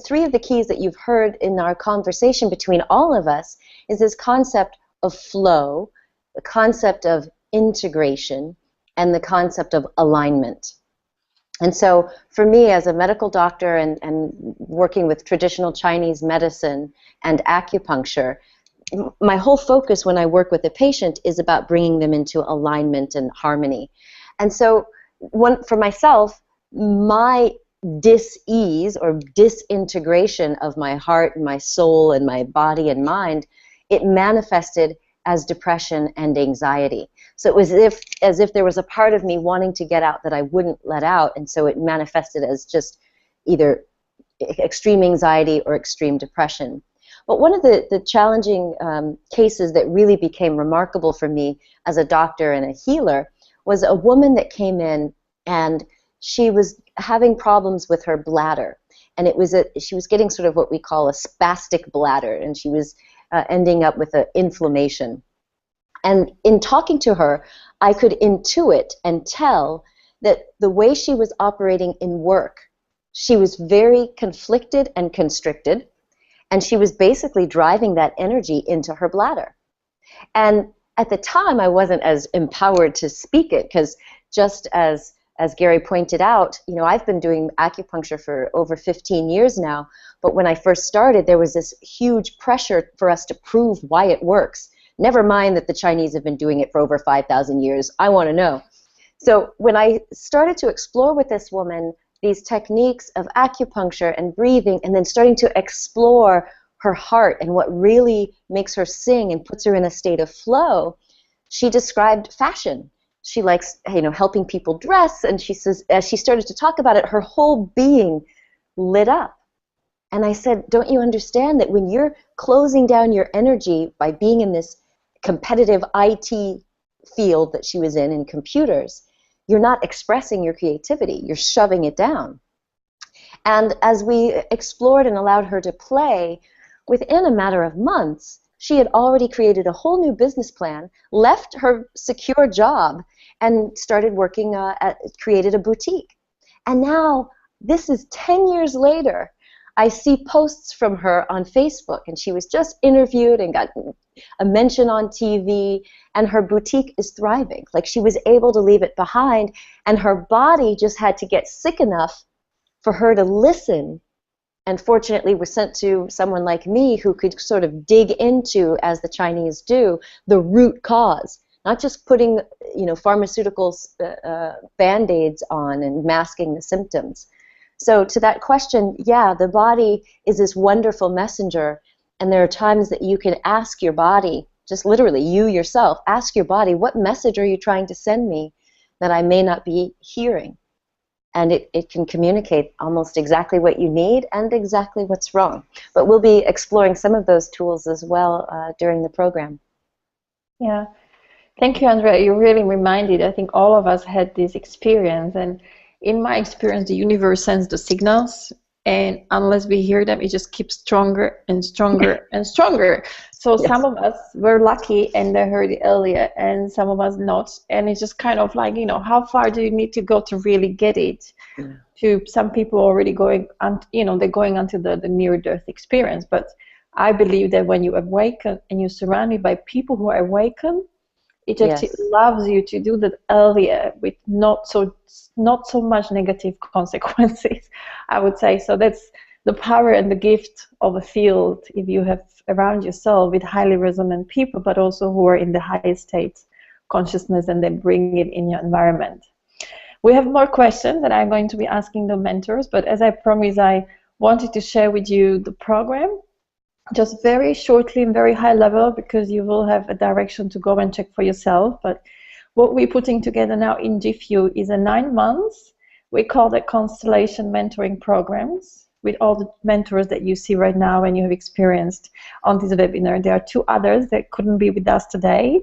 Speaker 3: 3 of the keys that you've heard in our conversation between all of us is this concept of flow, the concept of integration, and the concept of alignment. And so for me as a medical doctor and working with traditional Chinese medicine and acupuncture, my whole focus when I work with a patient is about bringing them into alignment and harmony. And so for myself, my dis-ease or disintegration of my heart and my soul and my body and mind, it manifested as depression and anxiety. So it was as if there was a part of me wanting to get out that I wouldn't let out, and so it manifested as just either extreme anxiety or extreme depression. But one of the challenging cases that really became remarkable for me as a doctor and a healer was a woman that came in and she was having problems with her bladder. And she was getting sort of what we call a spastic bladder, and she was ending up with an inflammation. And in talking to her, I could intuit and tell that the way she was operating in work, she was very conflicted and constricted. And she was basically driving that energy into her bladder. And at the time, I wasn't as empowered to speak it, because just as Gary pointed out, I've been doing acupuncture for over 15 years now. But when I first started, there was this huge pressure for us to prove why it works. Never mind that the Chinese have been doing it for over 5,000 years. I want to know. So when I started to explore with this woman these techniques of acupuncture and breathing, and then starting to explore her heart and what really makes her sing and puts her in a state of flow, she described fashion. She likes, helping people dress, and she says, as she started to talk about it, her whole being lit up. And I said, don't you understand that when you're closing down your energy by being in this competitive IT field that she was in computers, you're not expressing your creativity, you're shoving it down. And as we explored and allowed her to play, within a matter of months, she had already created a whole new business plan, left her secure job, and started working, created a boutique. And now, this is 10 years later, I see posts from her on Facebook, and she was just interviewed and got a mention on TV, and her boutique is thriving. Like, she was able to leave it behind, and her body just had to get sick enough for her to listen And fortunately, we're sent to someone like me who could sort of dig into, as the Chinese do, the root cause, not just putting, pharmaceuticals, Band-Aids on and masking the symptoms. So to that question, yeah, the body is this wonderful messenger, and there are times that you can ask your body, just literally you yourself, ask your body, what message are you trying to send me that I may not be hearing? And it can communicate almost exactly what you need and exactly what's wrong. But we'll be exploring some of those tools as well during the program.
Speaker 1: Yeah. Thank you, Andrea. You really reminded, I think all of us had this experience. And in my experience, the universe sends the signals. And unless we hear them, it just keeps stronger and stronger and stronger. So yes. Some of us were lucky and they heard it earlier, and some of us not. And it's just kind of like, how far do you need to go to really get it? Yeah. To some people already going, they're going onto the near-death experience. But I believe that when you awaken and you're surrounded by people who are awakened, it actually allows you to do that earlier with not so much negative consequences, I would say. So that's the power and the gift of a field if you have around yourself with highly resonant people, but also who are in the highest state consciousness, and then bring it in your environment. We have more questions that I'm going to be asking the mentors, but as I promised, I wanted to share with you the program. Just very shortly and very high level, because you will have a direction to go and check for yourself. But what we're putting together now in GIFEW is a 9 months, we call it Constellation Mentoring Programs, with all the mentors that you see right now and you have experienced on this webinar. There are 2 others that couldn't be with us today.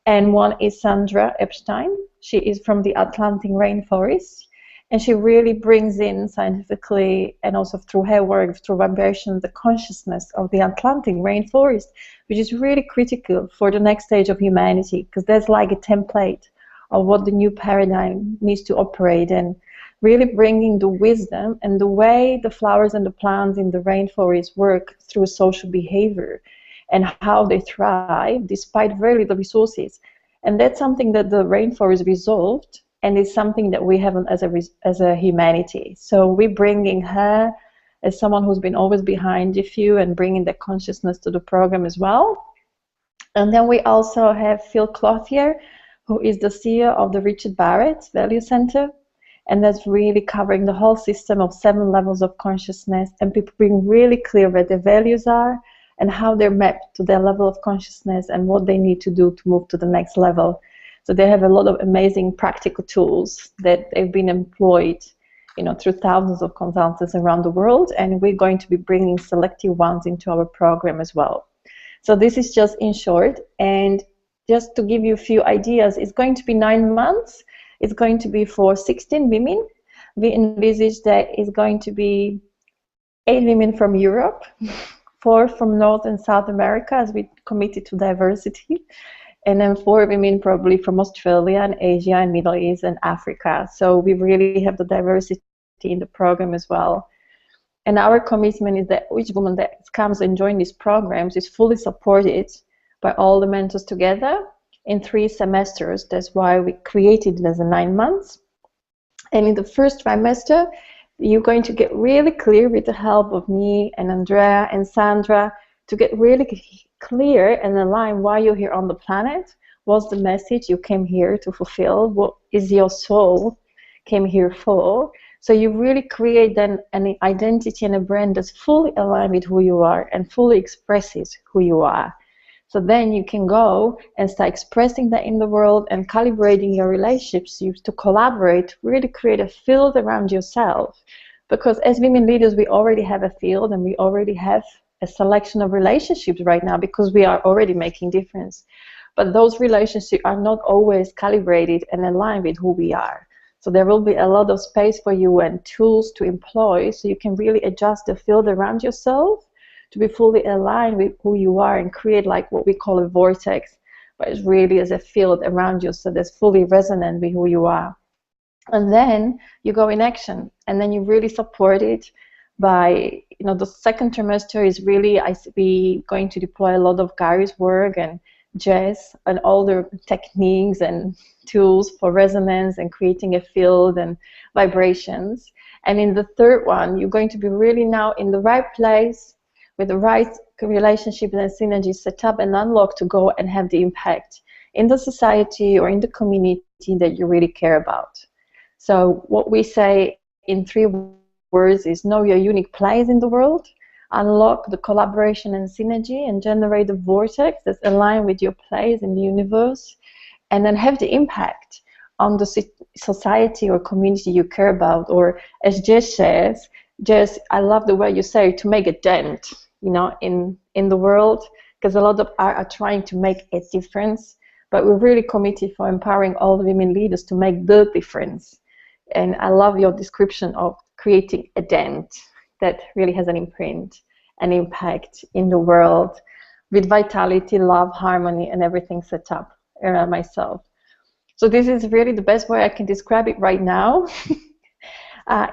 Speaker 1: And one is Sandra Epstein. She is from the Atlantic rainforest. And she really brings in scientifically and also through her work, through vibration, the consciousness of the Atlantic rainforest, which is really critical for the next stage of humanity, because there's like a template of what the new paradigm needs to operate, and really bringing the wisdom and the way the flowers and the plants in the rainforest work through social behavior and how they thrive despite very little resources. And that's something that the rainforest resolved, and it's something that we haven't as a humanity. So we're bringing her as someone who's been always behind GIFEW and bringing the consciousness to the program as well. And then we also have Phil Clothier, who is the CEO of the Richard Barrett Value Center. And that's really covering the whole system of 7 levels of consciousness, and people being really clear where their values are and how they're mapped to their level of consciousness and what they need to do to move to the next level. So they have a lot of amazing practical tools that they've been employed, through thousands of consultants around the world, and we're going to be bringing selective ones into our program as well. So this is just in short, and just to give you a few ideas, it's going to be 9 months. It's going to be for 16 women. We envisage that it's going to be 8 women from Europe, 4 from North and South America, as we committed to diversity, and then 4 women probably from Australia and Asia and Middle East and Africa. So we really have the diversity in the program as well. And our commitment is that each woman that comes and joins these programs is fully supported by all the mentors together in 3 semesters. That's why we created it as a 9 months. And in the first trimester, you're going to get really clear with the help of me and Andrea and Sandra to get really clear and align why you're here on the planet. What's the message you came here to fulfill? What is your soul came here for? So you really create then an identity and a brand that's fully aligned with who you are and fully expresses who you are. So then you can go and start expressing that in the world and calibrating your relationships to collaborate, really create a field around yourself. Because as women leaders, we already have a field and we already have a selection of relationships right now because we are already making difference. But those relationships are not always calibrated and aligned with who we are. So there will be a lot of space for you and tools to employ so you can really adjust the field around yourself to be fully aligned with who you are and create like what we call a vortex, but it's really as a field around you so that's fully resonant with who you are. And then you go in action, and then you really support it by, the second trimester is really, we going to deploy a lot of Gary's work and jazz and all the techniques and tools for resonance and creating a field and vibrations. And in the third one, you're going to be really now in the right place with the right relationship and synergy set up and unlocked to go and have the impact in the society or in the community that you really care about. So what we say in 3 words is know your unique place in the world, unlock the collaboration and synergy, and generate a vortex that's aligned with your place in the universe, and then have the impact on the society or community you care about. Or as Jess says, Jess, I love the way you say to make a dent, you know, in the world, because a lot of are trying to make a difference, but we're really committed for empowering all the women leaders to make the difference. And I love your description of creating a dent that really has an imprint, an impact in the world with vitality, love, harmony, and everything set up around myself. So this is really the best way I can describe it right now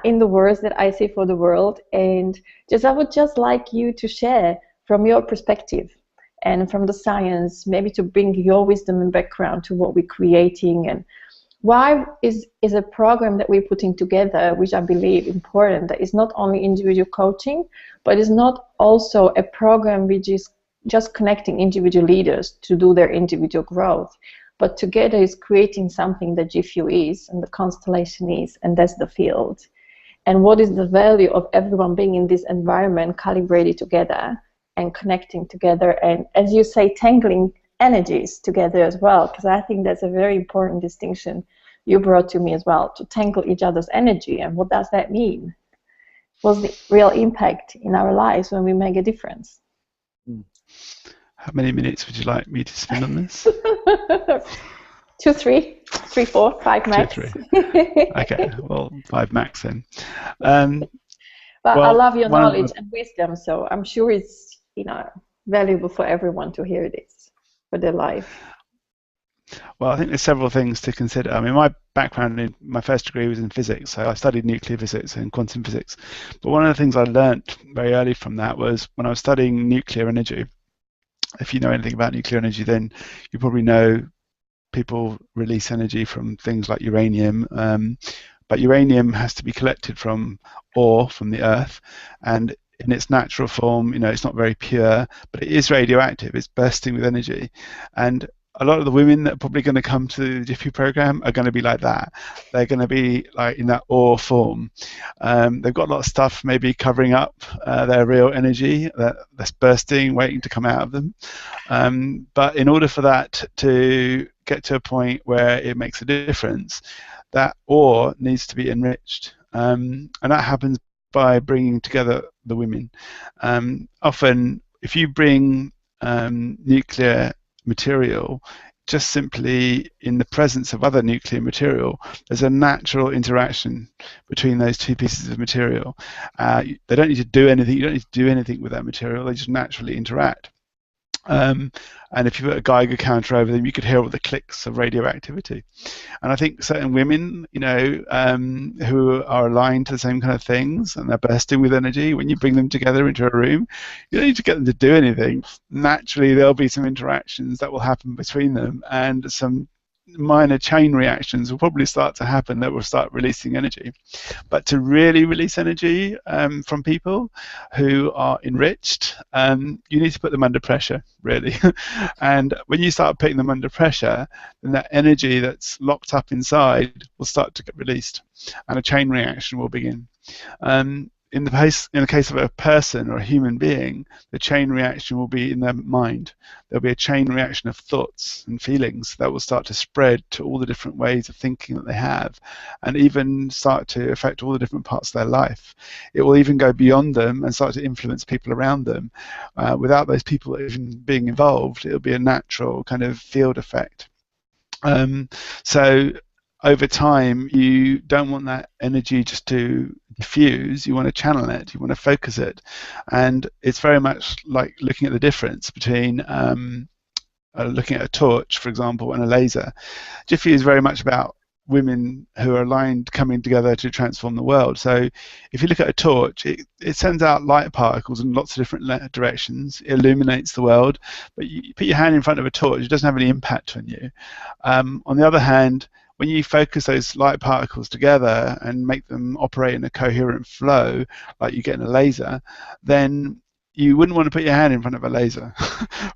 Speaker 1: in the words that I see for the world. And I would just like you to share from your perspective and from the science, maybe to bring your wisdom and background to what we're creating, and why is a program that we're putting together, which I believe important, that is not only individual coaching, but is not also a program which is just connecting individual leaders to do their individual growth, but together is creating something that GIFEW is and the constellation is, and that's the field. And what is the value of everyone being in this environment, calibrated together and connecting together, and as you say, tangling energies together as well, because I think that's a very important distinction you brought to me as well, to tangle each other's energy. And what does that mean? What's the real impact in our lives when we make a difference?
Speaker 4: How many minutes would you like me to spend on this?
Speaker 1: 2, 3, 3, 4, 5 max.
Speaker 4: 2, 3. Okay, well, 5 max then.
Speaker 1: But
Speaker 4: well,
Speaker 1: I love your knowledge and wisdom, so I'm sure it's, you know, valuable for everyone to hear this for their life.
Speaker 4: Well, I think there's several things to consider. I mean, my background in my first degree was in physics, so I studied nuclear physics and quantum physics. But one of the things I learnt very early from that was when I was studying nuclear energy. If you know anything about nuclear energy, then you probably know people release energy from things like uranium. But uranium has to be collected from ore from the earth, and in its natural form, you know, it's not very pure, but it is radioactive. It's bursting with energy, and a lot of the women that are probably going to come to the GIFEW program are going to be like that. They're going to be like in that ore form. They've got a lot of stuff maybe covering up their real energy that's bursting, waiting to come out of them. But in order for that to get to a point where it makes a difference, that ore needs to be enriched. And that happens by bringing together the women. Often, if you bring nuclear material just simply in the presence of other nuclear material, there's a natural interaction between those two pieces of material. They don't need to do anything. You don't need to do anything with that material. They just naturally interact. And if you put a Geiger counter over them, you could hear all the clicks of radioactivity. And I think certain women, you know, who are aligned to the same kind of things and they're bursting with energy, when you bring them together into a room, you don't need to get them to do anything. Naturally, there'll be some interactions that will happen between them, and some minor chain reactions will probably start to happen that will start releasing energy. But to really release energy from people who are enriched, you need to put them under pressure, really. And when you start putting them under pressure, then that energy that's locked up inside will start to get released, and a chain reaction will begin. In the case of a person or a human being, the chain reaction will be in their mind. There'll be a chain reaction of thoughts and feelings that will start to spread to all the different ways of thinking that they have, and even start to affect all the different parts of their life. It will even go beyond them and start to influence people around them. Without those people even being involved, it'll be a natural kind of field effect. So over time, you don't want that energy just to diffuse. You want to channel it, you want to focus it. And it's very much like looking at the difference between looking at a torch, for example, and a laser. GIFEW is very much about women who are aligned coming together to transform the world. So if you look at a torch, it sends out light particles in lots of different directions. It illuminates the world, but you put your hand in front of a torch, it doesn't have any impact on you. On the other hand, when you focus those light particles together and make them operate in a coherent flow, like you get in a laser, then you wouldn't want to put your hand in front of a laser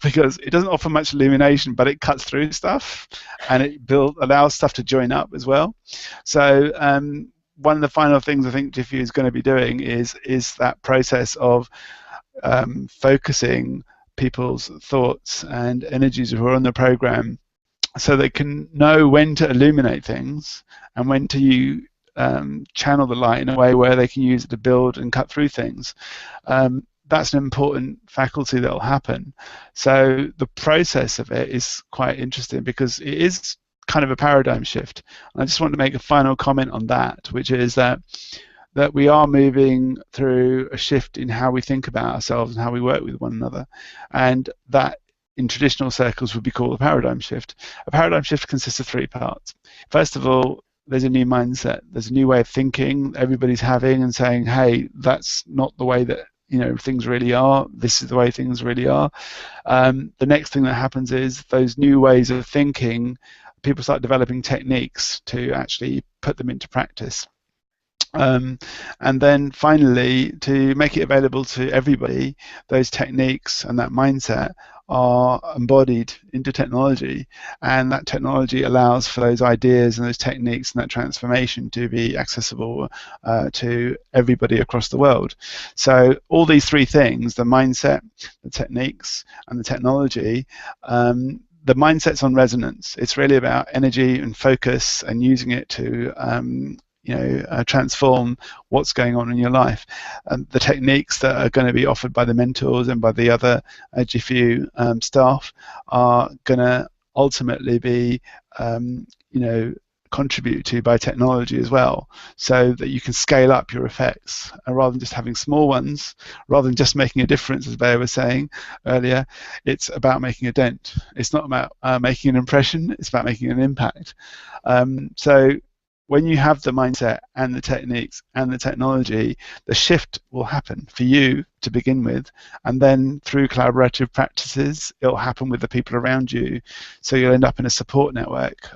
Speaker 4: because it doesn't offer much illumination, but it cuts through stuff and it allows stuff to join up as well. So one of the final things I think GIFEW is going to be doing is that process of focusing people's thoughts and energies who are on the program, so they can know when to illuminate things and when to channel the light in a way where they can use it to build and cut through things. That's an important faculty that will happen. So the process of it is quite interesting because it is kind of a paradigm shift. And I just want to make a final comment on that, which is that we are moving through a shift in how we think about ourselves and how we work with one another. And that in traditional circles would be called a paradigm shift. A paradigm shift consists of 3 parts. First of all, there's a new mindset. There's a new way of thinking everybody's having and saying, hey, that's not the way that things really are. This is the way things really are. The next thing that happens is those new ways of thinking, people start developing techniques to actually put them into practice. And then finally, to make it available to everybody, those techniques and that mindset are embodied into technology, and that technology allows for those ideas and those techniques and that transformation to be accessible to everybody across the world. So all these 3 things, the mindset, the techniques, and the technology, the mindset's on resonance. It's really about energy and focus and using it to transform what's going on in your life. And the techniques that are going to be offered by the mentors and by the other GIFEW staff are going to ultimately be contributed to by technology as well, so that you can scale up your effects. And rather than just having small ones, rather than just making a difference, as Bea was saying earlier, it's about making a dent. It's not about making an impression, it's about making an impact. So when you have the mindset and the techniques and the technology, the shift will happen for you to begin with, and then through collaborative practices, it'll happen with the people around you. So you'll end up in a support network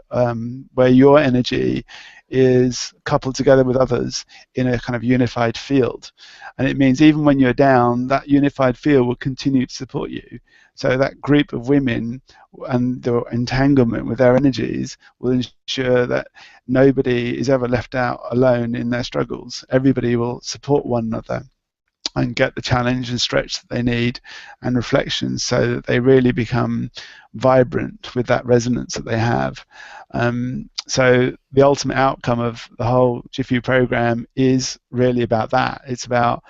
Speaker 4: where your energy is coupled together with others in a kind of unified field. And it means even when you're down, that unified field will continue to support you. So that group of women and the entanglement with their energies will ensure that nobody is ever left out alone in their struggles. Everybody will support one another and get the challenge and stretch that they need and reflection, so that they really become vibrant with that resonance that they have. So the ultimate outcome of the whole GIFEW program is really about that. It's about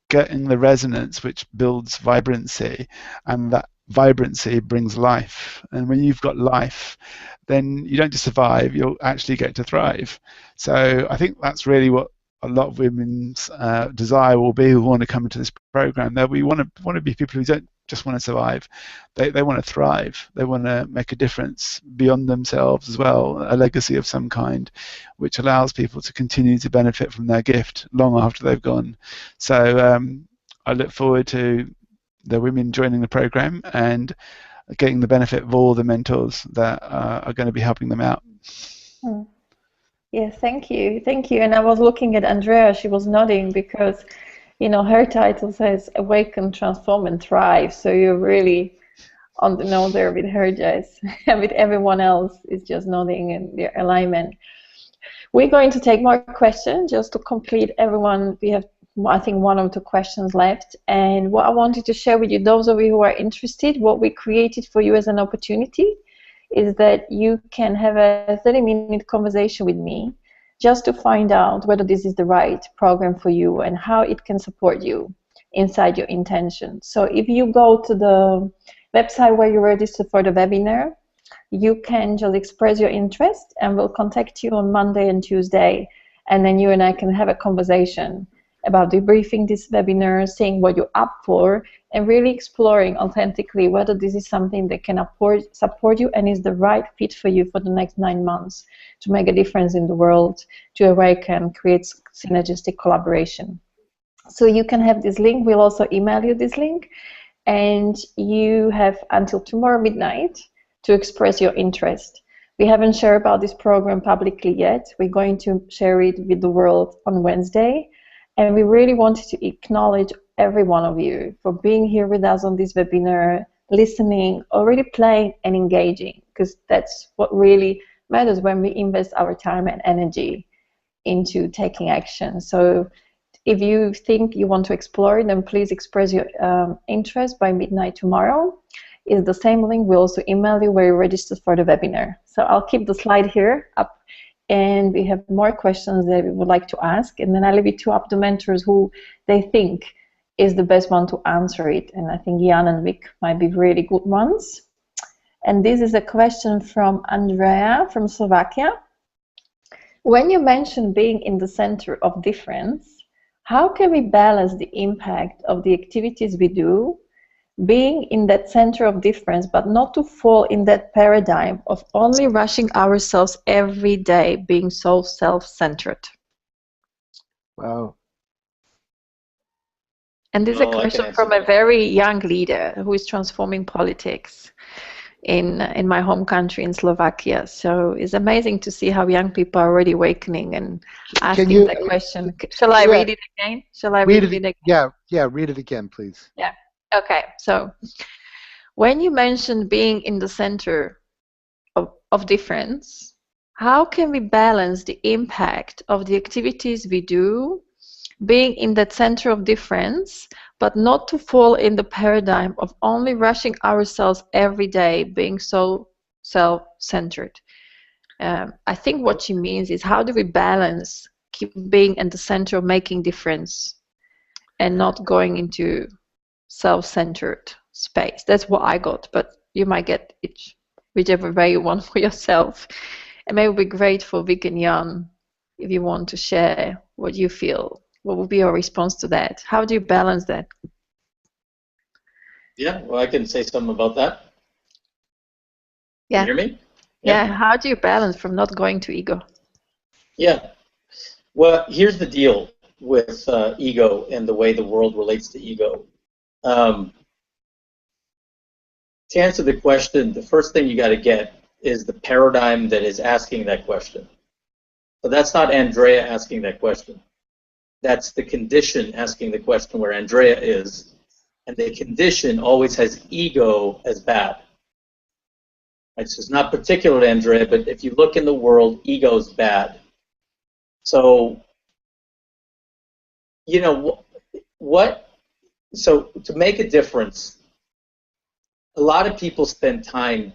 Speaker 4: getting the resonance which builds vibrancy, and that vibrancy brings life. And when you've got life, then you don't just survive, you'll actually get to thrive. So I think that's really what a lot of women's desire will be, who want to come into this program. That we want to be people who don't just want to survive, they want to thrive, they want to make a difference beyond themselves as well, a legacy of some kind, which allows people to continue to benefit from their gift long after they've gone. So I look forward to the women joining the program and getting the benefit of all the mentors that are going to be helping them out.
Speaker 1: Yeah, thank you. And I was looking at Andrea, she was nodding because her title says Awaken, Transform, and Thrive. So you're really on the nose there with her, Jess. And with everyone else is just nodding in their alignment. We're going to take more questions just to complete everyone. We have, I think, 1 or 2 questions left. And what I wanted to share with you, those of you who are interested, what we created for you as an opportunity is that you can have a 30-minute conversation with me just to find out whether this is the right program for you and how it can support you inside your intention. So if you go to the website where you register for the webinar, you can just express your interest, and we'll contact you on Monday and Tuesday, and then you and I can have a conversation about debriefing this webinar, seeing what you're up for, and really exploring authentically whether this is something that can support you and is the right fit for you for the next 9 months to make a difference in the world, to awaken, create synergistic collaboration. So you can have this link. We'll also email you this link, and you have until tomorrow midnight to express your interest. We haven't shared about this program publicly yet. We're going to share it with the world on Wednesday. And we really wanted to acknowledge every one of you for being here with us on this webinar, listening, already playing and engaging, because that's what really matters when we invest our time and energy into taking action. So if you think you want to explore it, then please express your interest by midnight tomorrow. It's the same link. We'll also email you where you registered for the webinar. So I'll keep the slide here up, and we have more questions that we would like to ask, and then I'll leave it to up the mentors who they think is the best one to answer it. And I think Jan and Vic might be really good ones. And this is a question from Andrea from Slovakia. When you mention being in the center of difference, how can we balance the impact of the activities we do, being in that center of difference, but not to fall in that paradigm of only rushing ourselves every day, being so self-centered?
Speaker 5: Wow.
Speaker 1: And this is a question from a very young leader who is transforming politics in my home country, in Slovakia. So it's amazing to see how young people are already awakening and asking that question. Shall I read it again? Shall I read it again?
Speaker 5: Yeah, read it again, please.
Speaker 1: Yeah. Okay. So when you mention being in the center of difference, how can we balance the impact of the activities we do, being in that center of difference, but not to fall in the paradigm of only rushing ourselves every day, being so self-centered? I think what she means is, how do we balance keep being at the center of making difference and not going into self-centered space? That's what I got, but you might get it whichever way you want for yourself. And maybe it would be great for Vic and Jan if you want to share what you feel. What would be your response to that? How do you balance that?
Speaker 6: Yeah, well, I can say something about that.
Speaker 1: Yeah.
Speaker 6: Can you hear me?
Speaker 1: Yeah. How do you balance from not going to ego?
Speaker 6: Yeah. Well, here's the deal with ego and the way the world relates to ego. To answer the question, the first thing you got to get is the paradigm that is asking that question. So that's not Andrea asking that question. That's the condition asking the question where Andrea is. And the condition always has ego as bad. This is not particular to Andrea, but if you look in the world, ego is bad. So, you know, so to make a difference, a lot of people spend time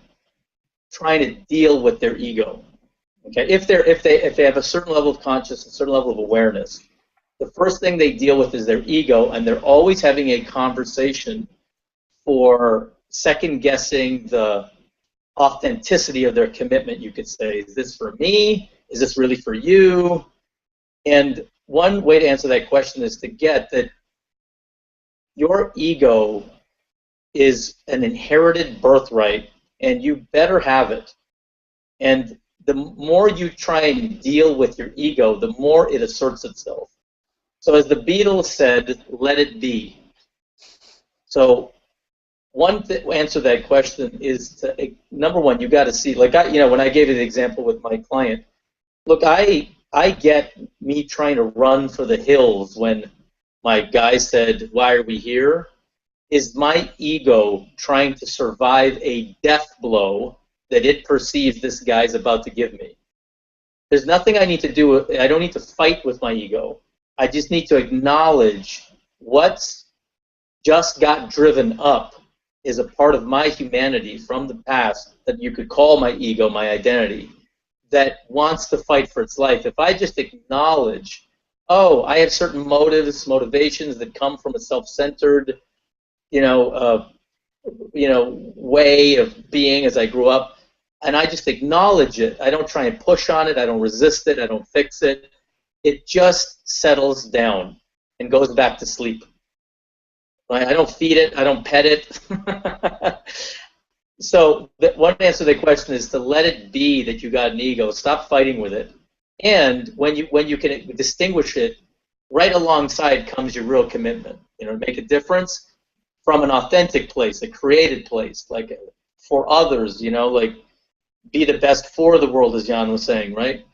Speaker 6: trying to deal with their ego. Okay, if they have a certain level of consciousness, a certain level of awareness, the first thing they deal with is their ego, and they're always having a conversation for second-guessing the authenticity of their commitment, you could say. Is this for me? Is this really for you? And one way to answer that question is to get that your ego is an inherited birthright, and you better have it. And the more you try and deal with your ego, the more it asserts itself. So as the Beatles said, let it be. So one answer to that question is to, number one, you got to see, like when I gave you the example with my client, look, I get me trying to run for the hills when my guy said, why are we here? Is my ego trying to survive a death blow that it perceives this guy's about to give me. There's nothing I need to do. I don't need to fight with my ego. I just need to acknowledge what's just got driven up is a part of my humanity from the past that you could call my ego, my identity, that wants to fight for its life. If I just acknowledge, oh, I have certain motivations that come from a self-centered, way of being as I grew up, and I just acknowledge it. I don't try and push on it. I don't resist it. I don't fix it. It just settles down. and goes back to sleep. Right? I don't feed it. I don't pet it. So one answer to the question is to let it be that you got an ego. Stop fighting with it. And when you can distinguish it, right alongside comes your real commitment. You know, make a difference from an authentic place, a created place, like for others. You know, like be the best for the world, as Jan was saying, right?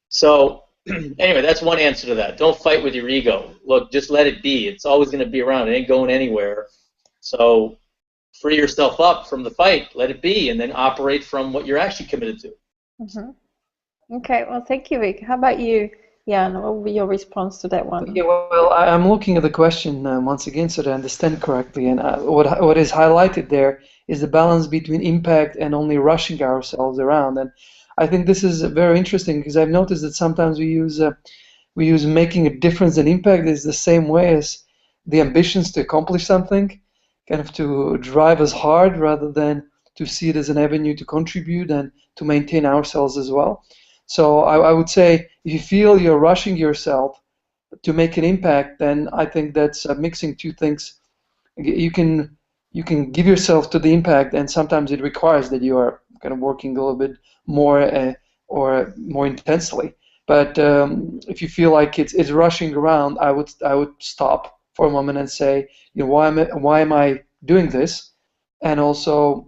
Speaker 6: So anyway, that's one answer to that. Don't fight with your ego. Look, just let it be. It's always going to be around. It ain't going anywhere. So free yourself up from the fight. Let it be, and then operate from what you're actually committed to.
Speaker 1: Mm-hmm. Okay. Well, thank you, Vic. How about you, Jan? What will be your response to that one?
Speaker 2: Yeah, well, I'm looking at the question once again so that I understand correctly, and what is highlighted there is the balance between impact and only rushing ourselves around. And I think this is very interesting because I've noticed that sometimes we use making a difference and impact is the same way as the ambitions to accomplish something, kind of to drive us hard rather than to see it as an avenue to contribute and to maintain ourselves as well. So I would say if you feel you're rushing yourself to make an impact, then I think that's mixing two things. You can give yourself to the impact, and sometimes it requires that you are kind of working a little bit more or more intensely. But if you feel like it's rushing around, I would stop for a moment and say, you know, why am I doing this, and also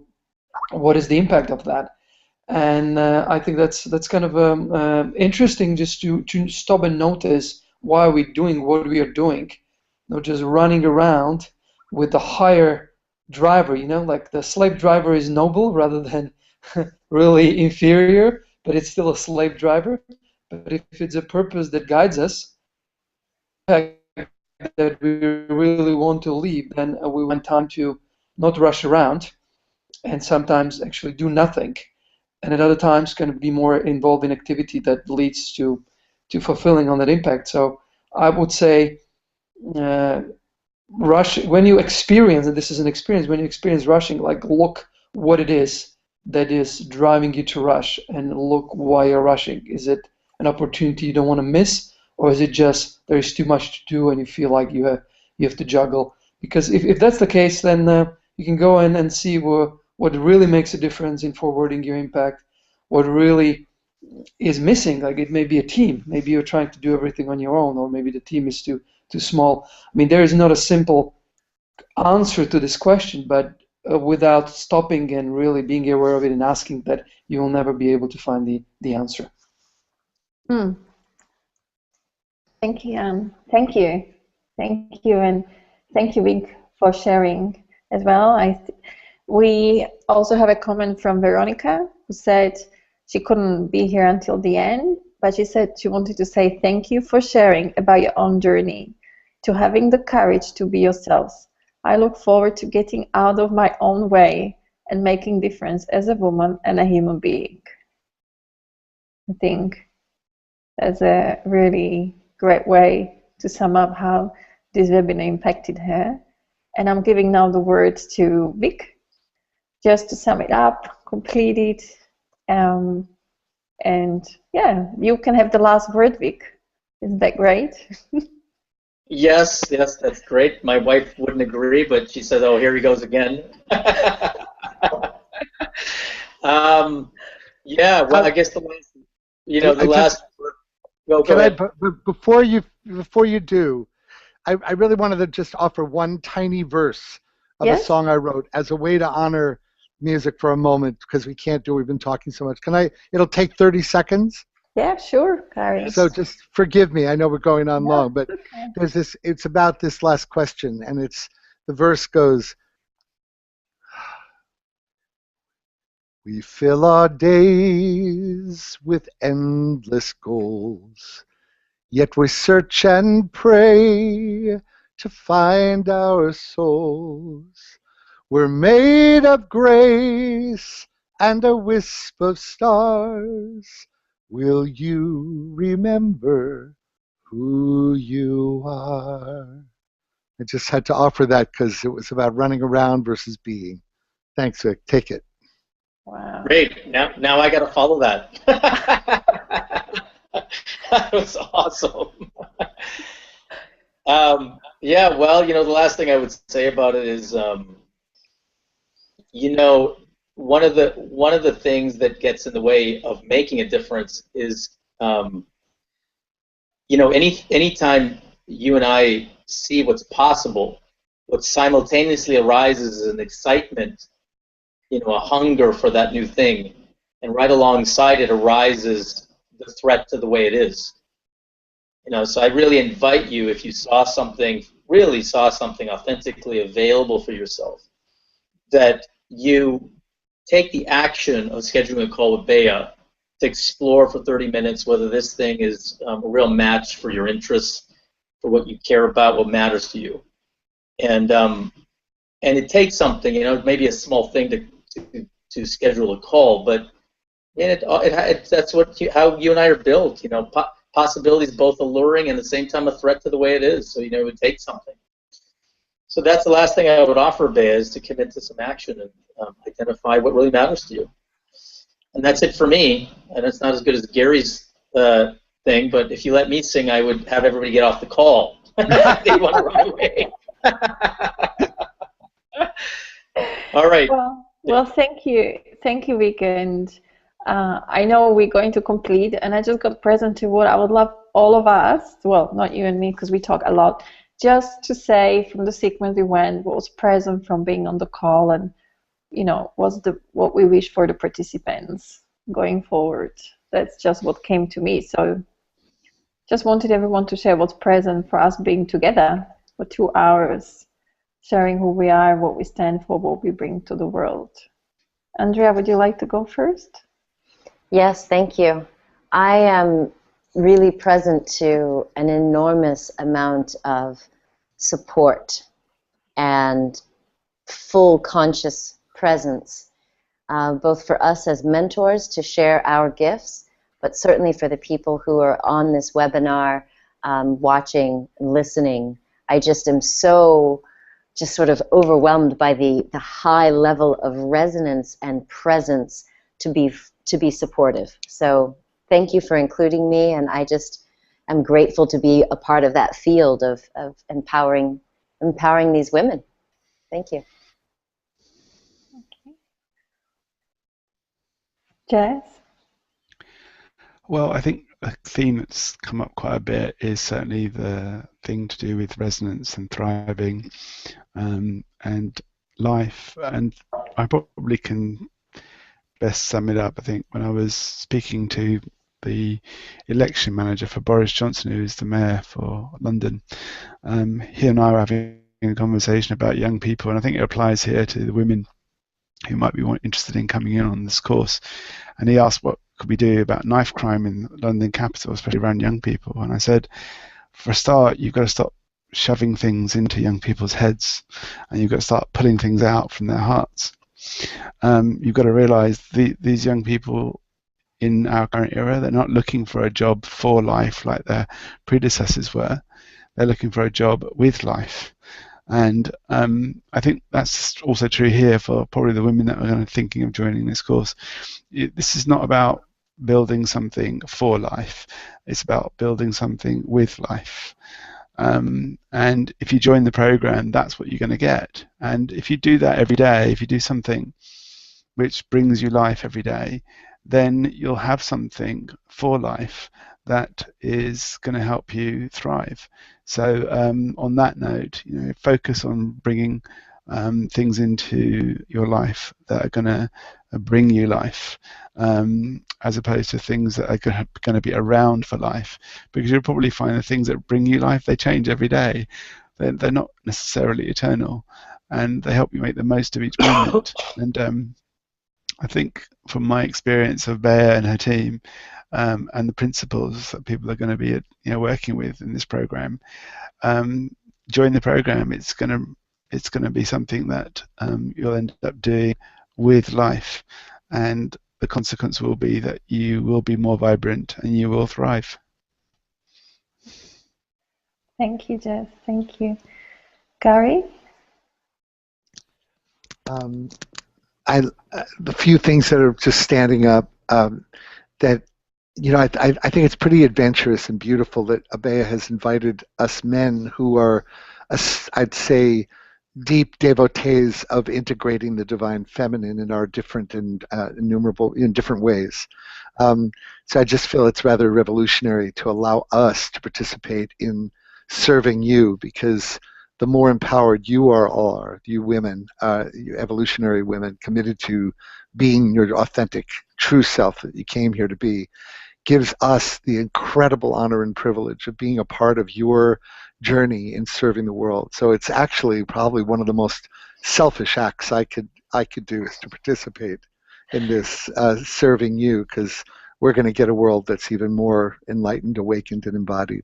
Speaker 2: what is the impact of that? And I think that's kind of interesting just to stop and notice why we're doing what we are doing, not just running around with the higher driver. You know, like the slave driver is noble rather than really inferior, but it's still a slave driver. But if it's a purpose that guides us, that we really want to leave, then we want time to not rush around and sometimes actually do nothing. And at other times can be more involved in activity that leads to fulfilling on that impact. So I would say rush when you experience, and this is an experience, when you experience rushing, like look what it is that is driving you to rush, and look why you're rushing. Is it an opportunity you don't want to miss, or is it just there is too much to do and you feel like you have to juggle? Because if that's the case, then you can go in and see what really makes a difference in forwarding your impact, what really is missing. Like it may be a team, maybe you're trying to do everything on your own, or maybe the team is too small. I mean, there is not a simple answer to this question, but without stopping and really being aware of it and asking that, you will never be able to find the answer.
Speaker 1: Thank you, Anne. Thank you, and thank you, Vic, for sharing as well. We also have a comment from Veronica, who said she couldn't be here until the end, but she said she wanted to say thank you for sharing about your own journey, to having the courage to be yourselves. I look forward to getting out of my own way and making difference as a woman and a human being. I think that's a really great way to sum up how this webinar impacted her. And I'm giving now the word to Vic, just to sum it up, complete it, and yeah, you can have the last word, Vic. Isn't that great?
Speaker 6: Yes, that's great. My wife wouldn't agree, but she says, "Oh, here he goes again." Yeah, well, I guess the last, the last. Go ahead.
Speaker 5: Before you do, I really wanted to just offer one tiny verse of a song I wrote as a way to honor music for a moment, because we've been talking so much. It'll take 30 seconds.
Speaker 1: Yeah, sure, Gary.
Speaker 5: So just forgive me. I know we're going on long, but okay. It's about this last question, and the verse goes, we fill our days with endless goals, yet we search and pray to find our souls. We're made of grace and a wisp of stars. Will you remember who you are? I just had to offer that because it was about running around versus being. Thanks, Vic. Take it.
Speaker 6: Wow. Great. Now I got to follow that. That was awesome. Yeah, well, the last thing I would say about it is, you know, one of the things that gets in the way of making a difference is, anytime you and I see what's possible, what simultaneously arises is an excitement, a hunger for that new thing, and right alongside it arises the threat to the way it is. So I really invite you, if you really saw something authentically available for yourself, that you take the action of scheduling a call with Bea to explore for 30 minutes whether this thing is a real match for your interests, for what you care about, what matters to you. And it takes something, maybe a small thing to schedule a call, but that's how you and I are built. Possibilities both alluring and at the same time a threat to the way it is. So it would take something. So that's the last thing I would offer, Bea, is to commit to some action and identify what really matters to you. And that's it for me. And it's not as good as Gary's thing, but if you let me sing, I would have everybody get off the call. They want to run away. All right.
Speaker 1: Well, thank you, Vic, and I know we're going to complete, and I just got present to what I would love all of us, well, not you and me, because we talk a lot, just to say from the sequence we went, what was present from being on the call, and what we wish for the participants going forward. That's just what came to me. So just wanted everyone to share what's present for us being together for 2 hours, sharing who we are, what we stand for, what we bring to the world. Andrea, would you like to go first?
Speaker 3: Yes, thank you. I am really present to an enormous amount of support and full conscious presence, both for us as mentors to share our gifts, but certainly for the people who are on this webinar, watching and listening. I just am so sort of overwhelmed by the high level of resonance and presence to be supportive. So thank you for including me, and I just am grateful to be a part of that field of empowering these women. Thank you.
Speaker 1: Okay. Jess?
Speaker 4: Well, I think a theme that's come up quite a bit is certainly the thing to do with resonance and thriving and life. And I probably can best sum it up, I think, when I was speaking to the election manager for Boris Johnson, who is the mayor for London. He and I were having a conversation about young people, and I think it applies here to the women who might be interested in coming in on this course. And he asked what could we do about knife crime in the London capital, especially around young people. And I said, for a start, you've got to stop shoving things into young people's heads, and you've got to start pulling things out from their hearts. You've got to realize these young people in our current era, they're not looking for a job for life like their predecessors were. They're looking for a job with life. And I think that's also true here for probably the women that are kind of thinking of joining this course. This is not about building something for life. It's about building something with life. And if you join the program, that's what you're going to get. And if you do that every day, if you do something which brings you life every day, then you'll have something for life that is going to help you thrive. So on that note, focus on bringing things into your life that are going to bring you life, as opposed to things that are going to be around for life, because you'll probably find the things that bring you life, they change every day. They're not necessarily eternal, and they help you make the most of each moment. And I think from my experience of Bea and her team, and the principles that people are going to be working with in this program, join the program. It's going to be something that you'll end up doing with life, and the consequence will be that you will be more vibrant and you will thrive.
Speaker 1: Thank you, Jess. Thank you. Gary?
Speaker 5: The few things that are just standing up, that I think it's pretty adventurous and beautiful that Abea has invited us men who are, I'd say, deep devotees of integrating the divine feminine in our different and innumerable, in different ways. So I just feel it's rather revolutionary to allow us to participate in serving you, because the more empowered you are, you women, you evolutionary women committed to being your authentic, true self that you came here to be, gives us the incredible honor and privilege of being a part of your journey in serving the world. So it's actually probably one of the most selfish acts I could do, is to participate in this serving you, because we're going to get a world that's even more enlightened, awakened, and embodied.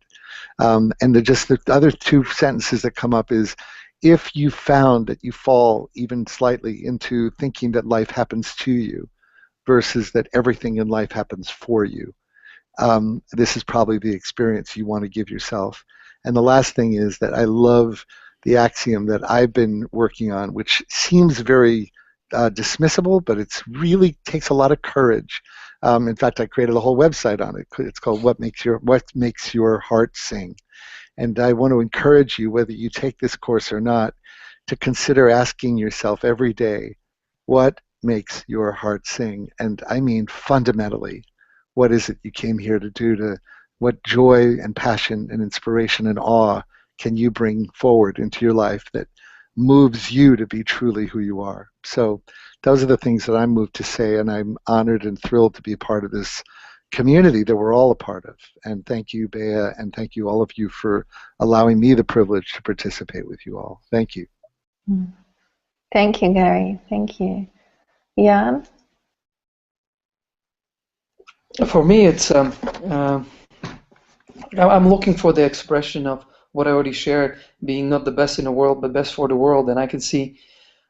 Speaker 5: And the other two sentences that come up is, if you found that you fall even slightly into thinking that life happens to you versus that everything in life happens for you, this is probably the experience you want to give yourself. And the last thing is that I love the axiom that I've been working on, which seems very dismissible, but it's really takes a lot of courage. In fact, I created a whole website on it. It's called What Makes Your Heart Sing. And I want to encourage you, whether you take this course or not, to consider asking yourself every day, what makes your heart sing? And I mean fundamentally, what is it you came here to do? What joy and passion and inspiration and awe can you bring forward into your life that moves you to be truly who you are? So those are the things that I'm moved to say, and I'm honored and thrilled to be a part of this community that we're all a part of. And thank you, Bea, and thank you, all of you, for allowing me the privilege to participate with you all. Thank you.
Speaker 1: Thank you, Gary. Thank you. Jan?
Speaker 2: For me, it's I'm looking for the expression of what I already shared, being not the best in the world, but best for the world. And I can see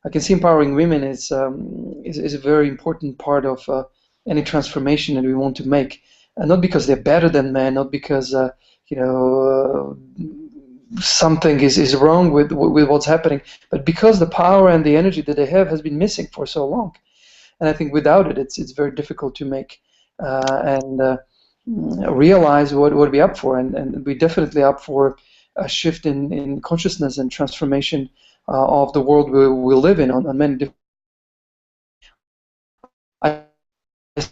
Speaker 2: empowering women is a very important part of any transformation that we want to make. Not because they're better than men, not because something is wrong with what's happening, but because the power and the energy that they have has been missing for so long. And I think without it, it's very difficult to make and realize what we're up for. And we're definitely up for a shift in consciousness and transformation of the world we live in on many different. I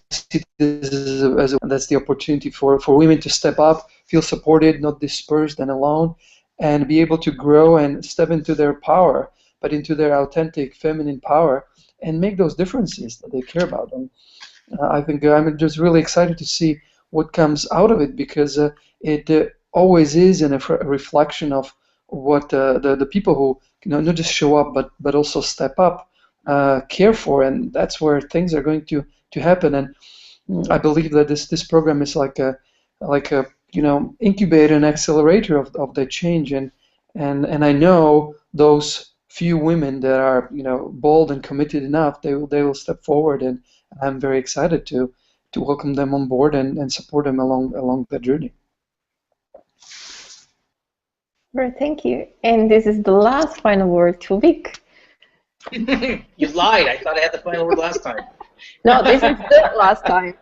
Speaker 2: see this that's the opportunity for women to step up, feel supported, not dispersed and alone, and be able to grow and step into their power, but into their authentic feminine power, and make those differences that they care about. And I think I'm just really excited to see what comes out of it, because it always is a reflection of what the people who not just show up but also step up care for, and that's where things are going to happen. And I believe that this program is like a incubator and accelerator of the change, and I know those few women that are bold and committed enough, they will step forward, and I'm very excited to welcome them on board and support them along that journey.
Speaker 1: Well, thank you. And this is the last final word to Vic.
Speaker 6: You lied. I thought I had the final word last time.
Speaker 1: No, this is the last time.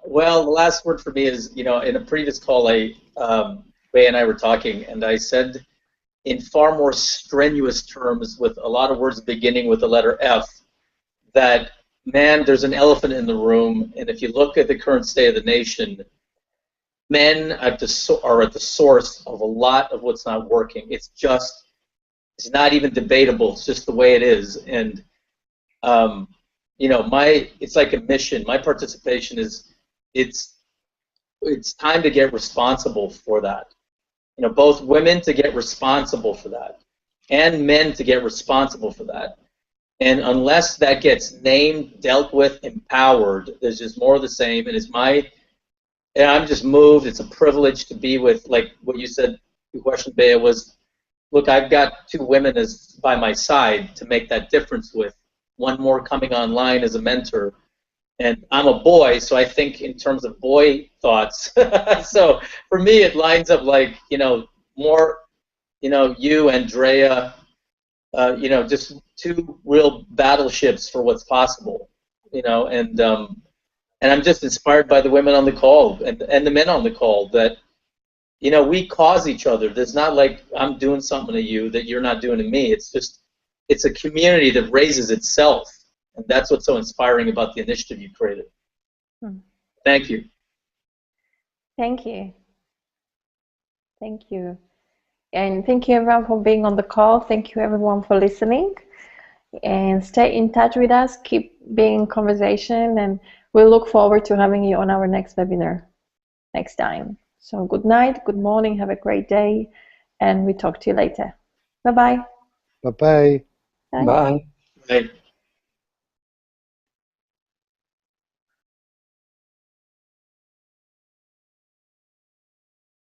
Speaker 6: Well, the last word for me is, in a previous call, Bea and I were talking, and I said in far more strenuous terms, with a lot of words beginning with the letter F, that, man, there's an elephant in the room, and if you look at the current state of the nation, men are at the source of a lot of what's not working. It's not even debatable. It's just the way it is. And it's like a mission. My participation is it's time to get responsible for that. Both women to get responsible for that, and men to get responsible for that. And unless that gets named, dealt with, empowered, there's just more of the same. And I'm just moved. It's a privilege to be with, like what you said, the question, Bea, was, look, I've got two women by my side to make that difference with, one more coming online as a mentor. And I'm a boy, so I think in terms of boy thoughts. So for me, it lines up like, more, you, Andrea, just two real battleships for what's possible. and I'm just inspired by the women on the call and the men on the call that, we cause each other. There's not like I'm doing something to you that you're not doing to me. It's a community that raises itself, and that's what's so inspiring about the initiative you created. Thank you.
Speaker 1: Thank you. Thank you. And thank you everyone for being on the call. Thank you everyone for listening. And stay in touch with us. Keep being in conversation, and we'll look forward to having you on our next webinar next time. So good night, good morning, have a great day, and we talk to you later. Bye-bye.
Speaker 5: Bye-bye.
Speaker 2: Bye.
Speaker 6: Bye.